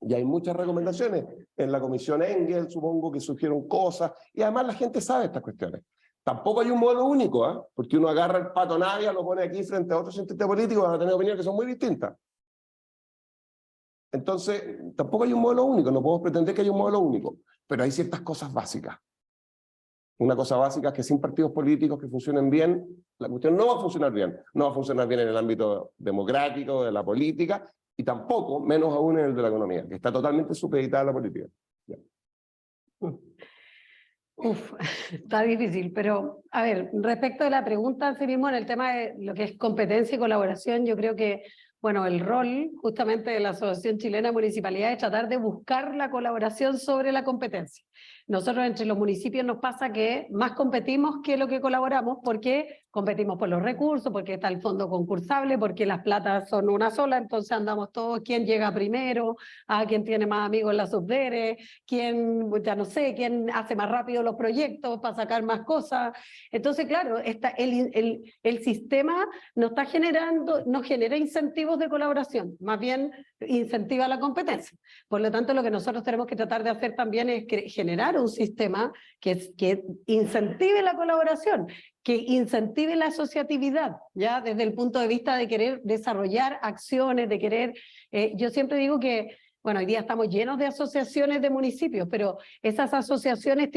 Y hay muchas recomendaciones. En la comisión Engel, supongo que surgieron cosas. Y además la gente sabe estas cuestiones. Tampoco hay un modelo único, ¿eh? Porque uno agarra el Pato Navia, lo pone aquí frente a otros cientistas políticos, van a tener opiniones que son muy distintas. Entonces, tampoco hay un modelo único, no podemos pretender que haya un modelo único, pero hay ciertas cosas básicas. Una cosa básica es que sin partidos políticos que funcionen bien, la cuestión no va a funcionar bien. No va a funcionar bien en el ámbito democrático, de la política, y tampoco, menos aún en el de la economía, que está totalmente supeditada a la política. Ya. Uf, está difícil, pero a ver, respecto de la pregunta en sí mismo, en el tema de lo que es competencia y colaboración, yo creo que, bueno, el rol justamente de la Asociación Chilena de Municipalidades es tratar de buscar la colaboración sobre la competencia. Nosotros entre los municipios nos pasa que más competimos que lo que colaboramos, porque competimos por los recursos, porque está el fondo concursable, porque las platas son una sola, entonces andamos todos, quién llega primero, quién tiene más amigos en la subdere, quién, ya no sé, quién hace más rápido los proyectos para sacar más cosas. Entonces, claro, el sistema nos genera incentivos de colaboración, más bien incentiva la competencia. Por lo tanto, lo que nosotros tenemos que tratar de hacer también es generar un sistema que incentive la colaboración, que incentive la asociatividad, ya desde el punto de vista de querer desarrollar acciones, de querer, yo siempre digo que, bueno, hoy día estamos llenos de asociaciones de municipios, pero esas asociaciones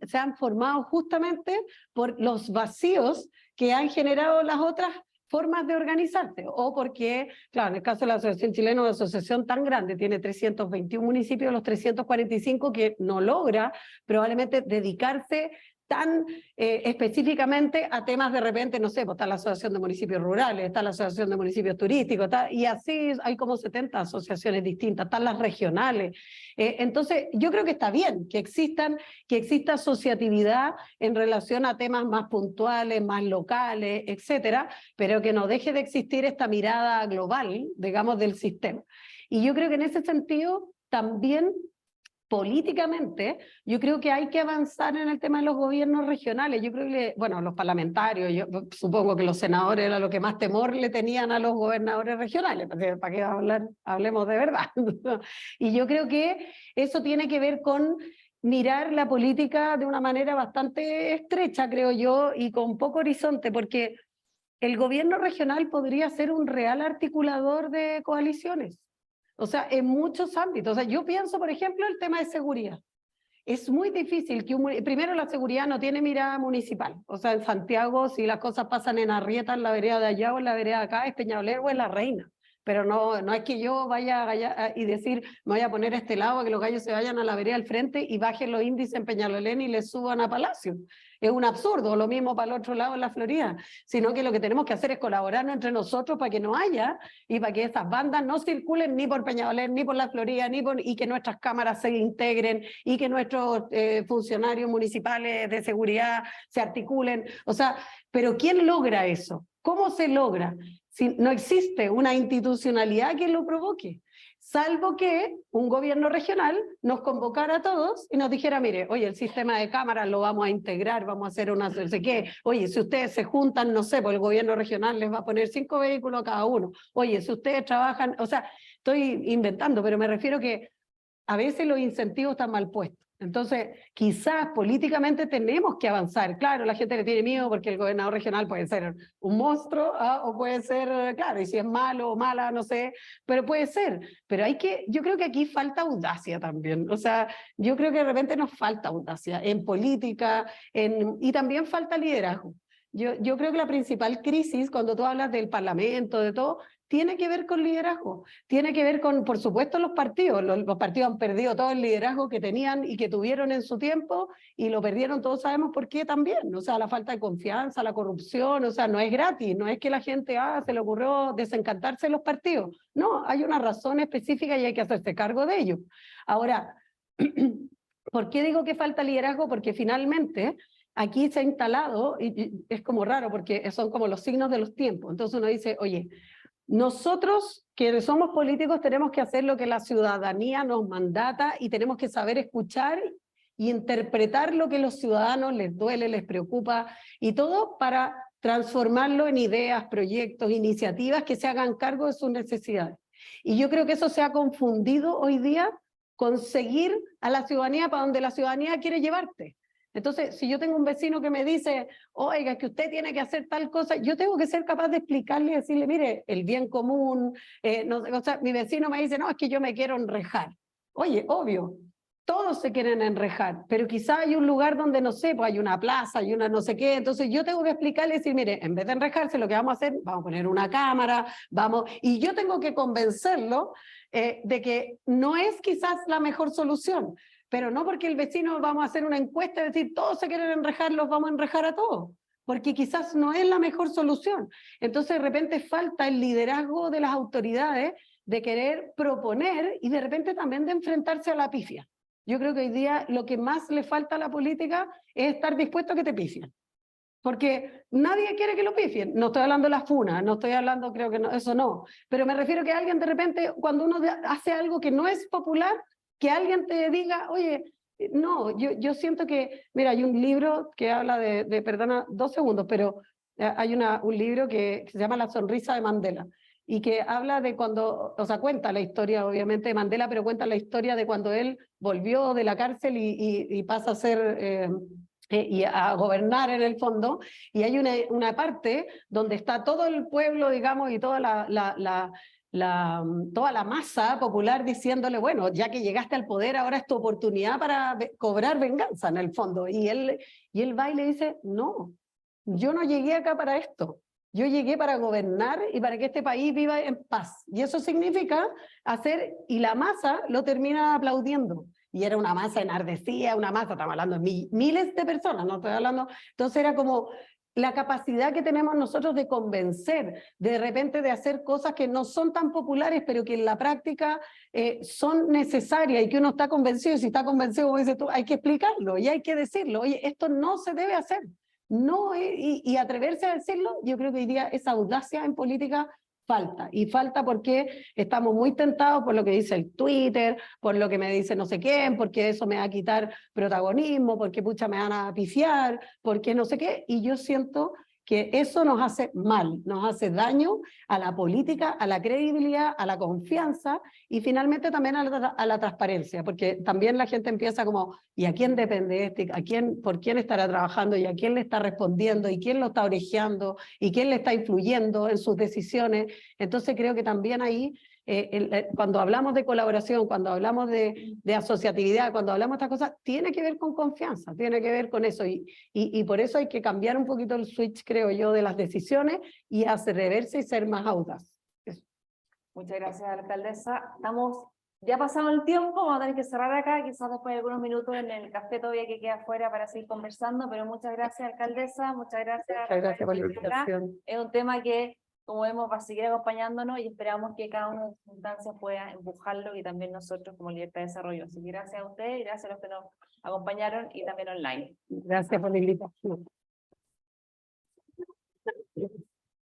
se han formado justamente por los vacíos que han generado las otras formas de organizarse, o porque, claro, en el caso de la Asociación Chilena, una asociación tan grande, tiene 321 municipios de los 345 que no logra probablemente dedicarse tan específicamente a temas de repente, no sé, pues está la Asociación de Municipios Rurales, está la Asociación de Municipios Turísticos, y así hay como 70 asociaciones distintas, están las regionales. Entonces, yo creo que está bien que exista asociatividad en relación a temas más puntuales, más locales, etcétera, pero que no deje de existir esta mirada global, digamos, del sistema. Y yo creo que en ese sentido también políticamente, yo creo que hay que avanzar en el tema de los gobiernos regionales. Yo creo que, bueno, los parlamentarios, yo supongo que los senadores era lo que más temor le tenían a los gobernadores regionales, para que hablemos de verdad. Y yo creo que eso tiene que ver con mirar la política de una manera bastante estrecha, creo yo, y con poco horizonte, porque el gobierno regional podría ser un real articulador de coaliciones. O sea, en muchos ámbitos. O sea, yo pienso, por ejemplo, el tema de seguridad. Es muy difícil que primero la seguridad no tiene mirada municipal. O sea, en Santiago, si las cosas pasan en Arrieta, en la vereda de allá o en la vereda de acá, es Peñalolén o es La Reina. Pero no es que yo vaya allá y decir, me voy a poner a este lado, que los gallos se vayan a la vereda al frente y bajen los índices en Peñalolén y les suban a Palacio. Es un absurdo, lo mismo para el otro lado en la Florida, sino que lo que tenemos que hacer es colaborarnos entre nosotros para que no haya y para que esas bandas no circulen ni por Peñalolén, ni por la Florida, y que nuestras cámaras se integren y que nuestros funcionarios municipales de seguridad se articulen. O sea, pero ¿quién logra eso? ¿Cómo se logra? Si no existe una institucionalidad que lo provoque, salvo que un gobierno regional nos convocara a todos y nos dijera, mire, oye, el sistema de cámaras lo vamos a integrar, vamos a hacer una no sé qué, oye, si ustedes se juntan, no sé, pues el gobierno regional les va a poner 5 vehículos a cada uno, oye, si ustedes trabajan, o sea, estoy inventando, pero me refiero que a veces los incentivos están mal puestos. Entonces, quizás políticamente tenemos que avanzar. Claro, la gente le tiene miedo porque el gobernador regional puede ser un monstruo, o puede ser, claro, y si es malo o mala, no sé, pero puede ser. Pero yo creo que aquí falta audacia también. O sea, yo creo que de repente nos falta audacia en política, y también falta liderazgo. Yo creo que la principal crisis, cuando tú hablas del Parlamento, de todo, tiene que ver con liderazgo, tiene que ver con, por supuesto, los partidos. Los partidos han perdido todo el liderazgo que tenían y que tuvieron en su tiempo, y lo perdieron, todos sabemos por qué también. O sea, la falta de confianza, la corrupción, o sea, no es gratis, no es que la gente se le ocurrió desencantarse de los partidos. No, hay una razón específica y hay que hacerse cargo de ello. Ahora, ¿por qué digo que falta liderazgo? Porque finalmente aquí se ha instalado, y es como raro porque son como los signos de los tiempos. Entonces uno dice, oye, nosotros que somos políticos tenemos que hacer lo que la ciudadanía nos mandata y tenemos que saber escuchar y interpretar lo que a los ciudadanos les duele, les preocupa, y todo para transformarlo en ideas, proyectos, iniciativas que se hagan cargo de sus necesidades. Y yo creo que eso se ha confundido hoy día con seguir a la ciudadanía para donde la ciudadanía quiere llevarte. Entonces, si yo tengo un vecino que me dice, oiga, que usted tiene que hacer tal cosa, yo tengo que ser capaz de explicarle y decirle, mire, el bien común, no, o sea, mi vecino me dice, no, es que yo me quiero enrejar. Oye, obvio, todos se quieren enrejar, pero quizá hay un lugar donde, no sé, pues hay una plaza, hay una no sé qué, entonces yo tengo que explicarle y decir, mire, en vez de enrejarse, lo que vamos a hacer, vamos a poner una cámara, y yo tengo que convencerlo de que no es quizás la mejor solución, pero no porque el vecino vamos a hacer una encuesta y decir, todos se quieren enrejar, los vamos a enrejar a todos, porque quizás no es la mejor solución. Entonces de repente falta el liderazgo de las autoridades de querer proponer y de repente también de enfrentarse a la pifia. Yo creo que hoy día lo que más le falta a la política es estar dispuesto a que te pifien. Porque nadie quiere que lo pifien. No estoy hablando de las funas, no estoy hablando, creo que no, eso no. Pero me refiero que alguien de repente, cuando uno hace algo que no es popular, que alguien te diga, oye, no, yo siento que, mira, hay un libro que habla perdona, 2 segundos, pero hay un libro que se llama La sonrisa de Mandela, y que habla de cuando, o sea, cuenta la historia obviamente de Mandela, pero cuenta la historia de cuando él volvió de la cárcel y pasa a ser... y a gobernar en el fondo, y hay una parte donde está todo el pueblo, digamos, y toda toda la masa popular diciéndole, bueno, ya que llegaste al poder, ahora es tu oportunidad para cobrar venganza en el fondo. Y él va y le dice, no, yo no llegué acá para esto. Yo llegué para gobernar y para que este país viva en paz. Y eso significa hacer, y la masa lo termina aplaudiendo. Y era una masa enardecida, una masa, estamos hablando de miles de personas, no estoy hablando. Entonces era como la capacidad que tenemos nosotros de convencer, de repente de hacer cosas que no son tan populares, pero que en la práctica son necesarias y que uno está convencido, y si está convencido, como dices tú, hay que explicarlo y hay que decirlo, oye, esto no se debe hacer. No, y atreverse a decirlo, yo creo que hoy día esa audacia en política falta, y falta porque estamos muy tentados por lo que dice el Twitter, por lo que me dice no sé quién, porque eso me va a quitar protagonismo, porque pucha me van a pifiar, porque no sé qué, y yo siento que eso nos hace mal, nos hace daño a la política, a la credibilidad, a la confianza y finalmente también a la transparencia, porque también la gente empieza como, ¿y a quién depende este? ¿Por quién estará trabajando? ¿Y a quién le está respondiendo? ¿Y quién lo está orejeando? ¿Y quién le está influyendo en sus decisiones? Entonces creo que también ahí, cuando hablamos de colaboración, cuando hablamos de asociatividad, cuando hablamos de estas cosas, tiene que ver con confianza, tiene que ver con eso, y por eso hay que cambiar un poquito el switch, creo yo, de las decisiones y atreverse y ser más audaz. Eso. Muchas gracias, alcaldesa. Ya pasado el tiempo, vamos a tener que cerrar acá, quizás después de algunos minutos en el café todavía que queda afuera para seguir conversando, pero muchas gracias, alcaldesa, muchas gracias. Muchas gracias por la invitación. Es un tema que, como vemos, va a seguir acompañándonos y esperamos que cada una de las instancias pueda empujarlo y también nosotros como Libertad de Desarrollo. Así que gracias a ustedes y gracias a los que nos acompañaron y también online. Gracias por la invitación.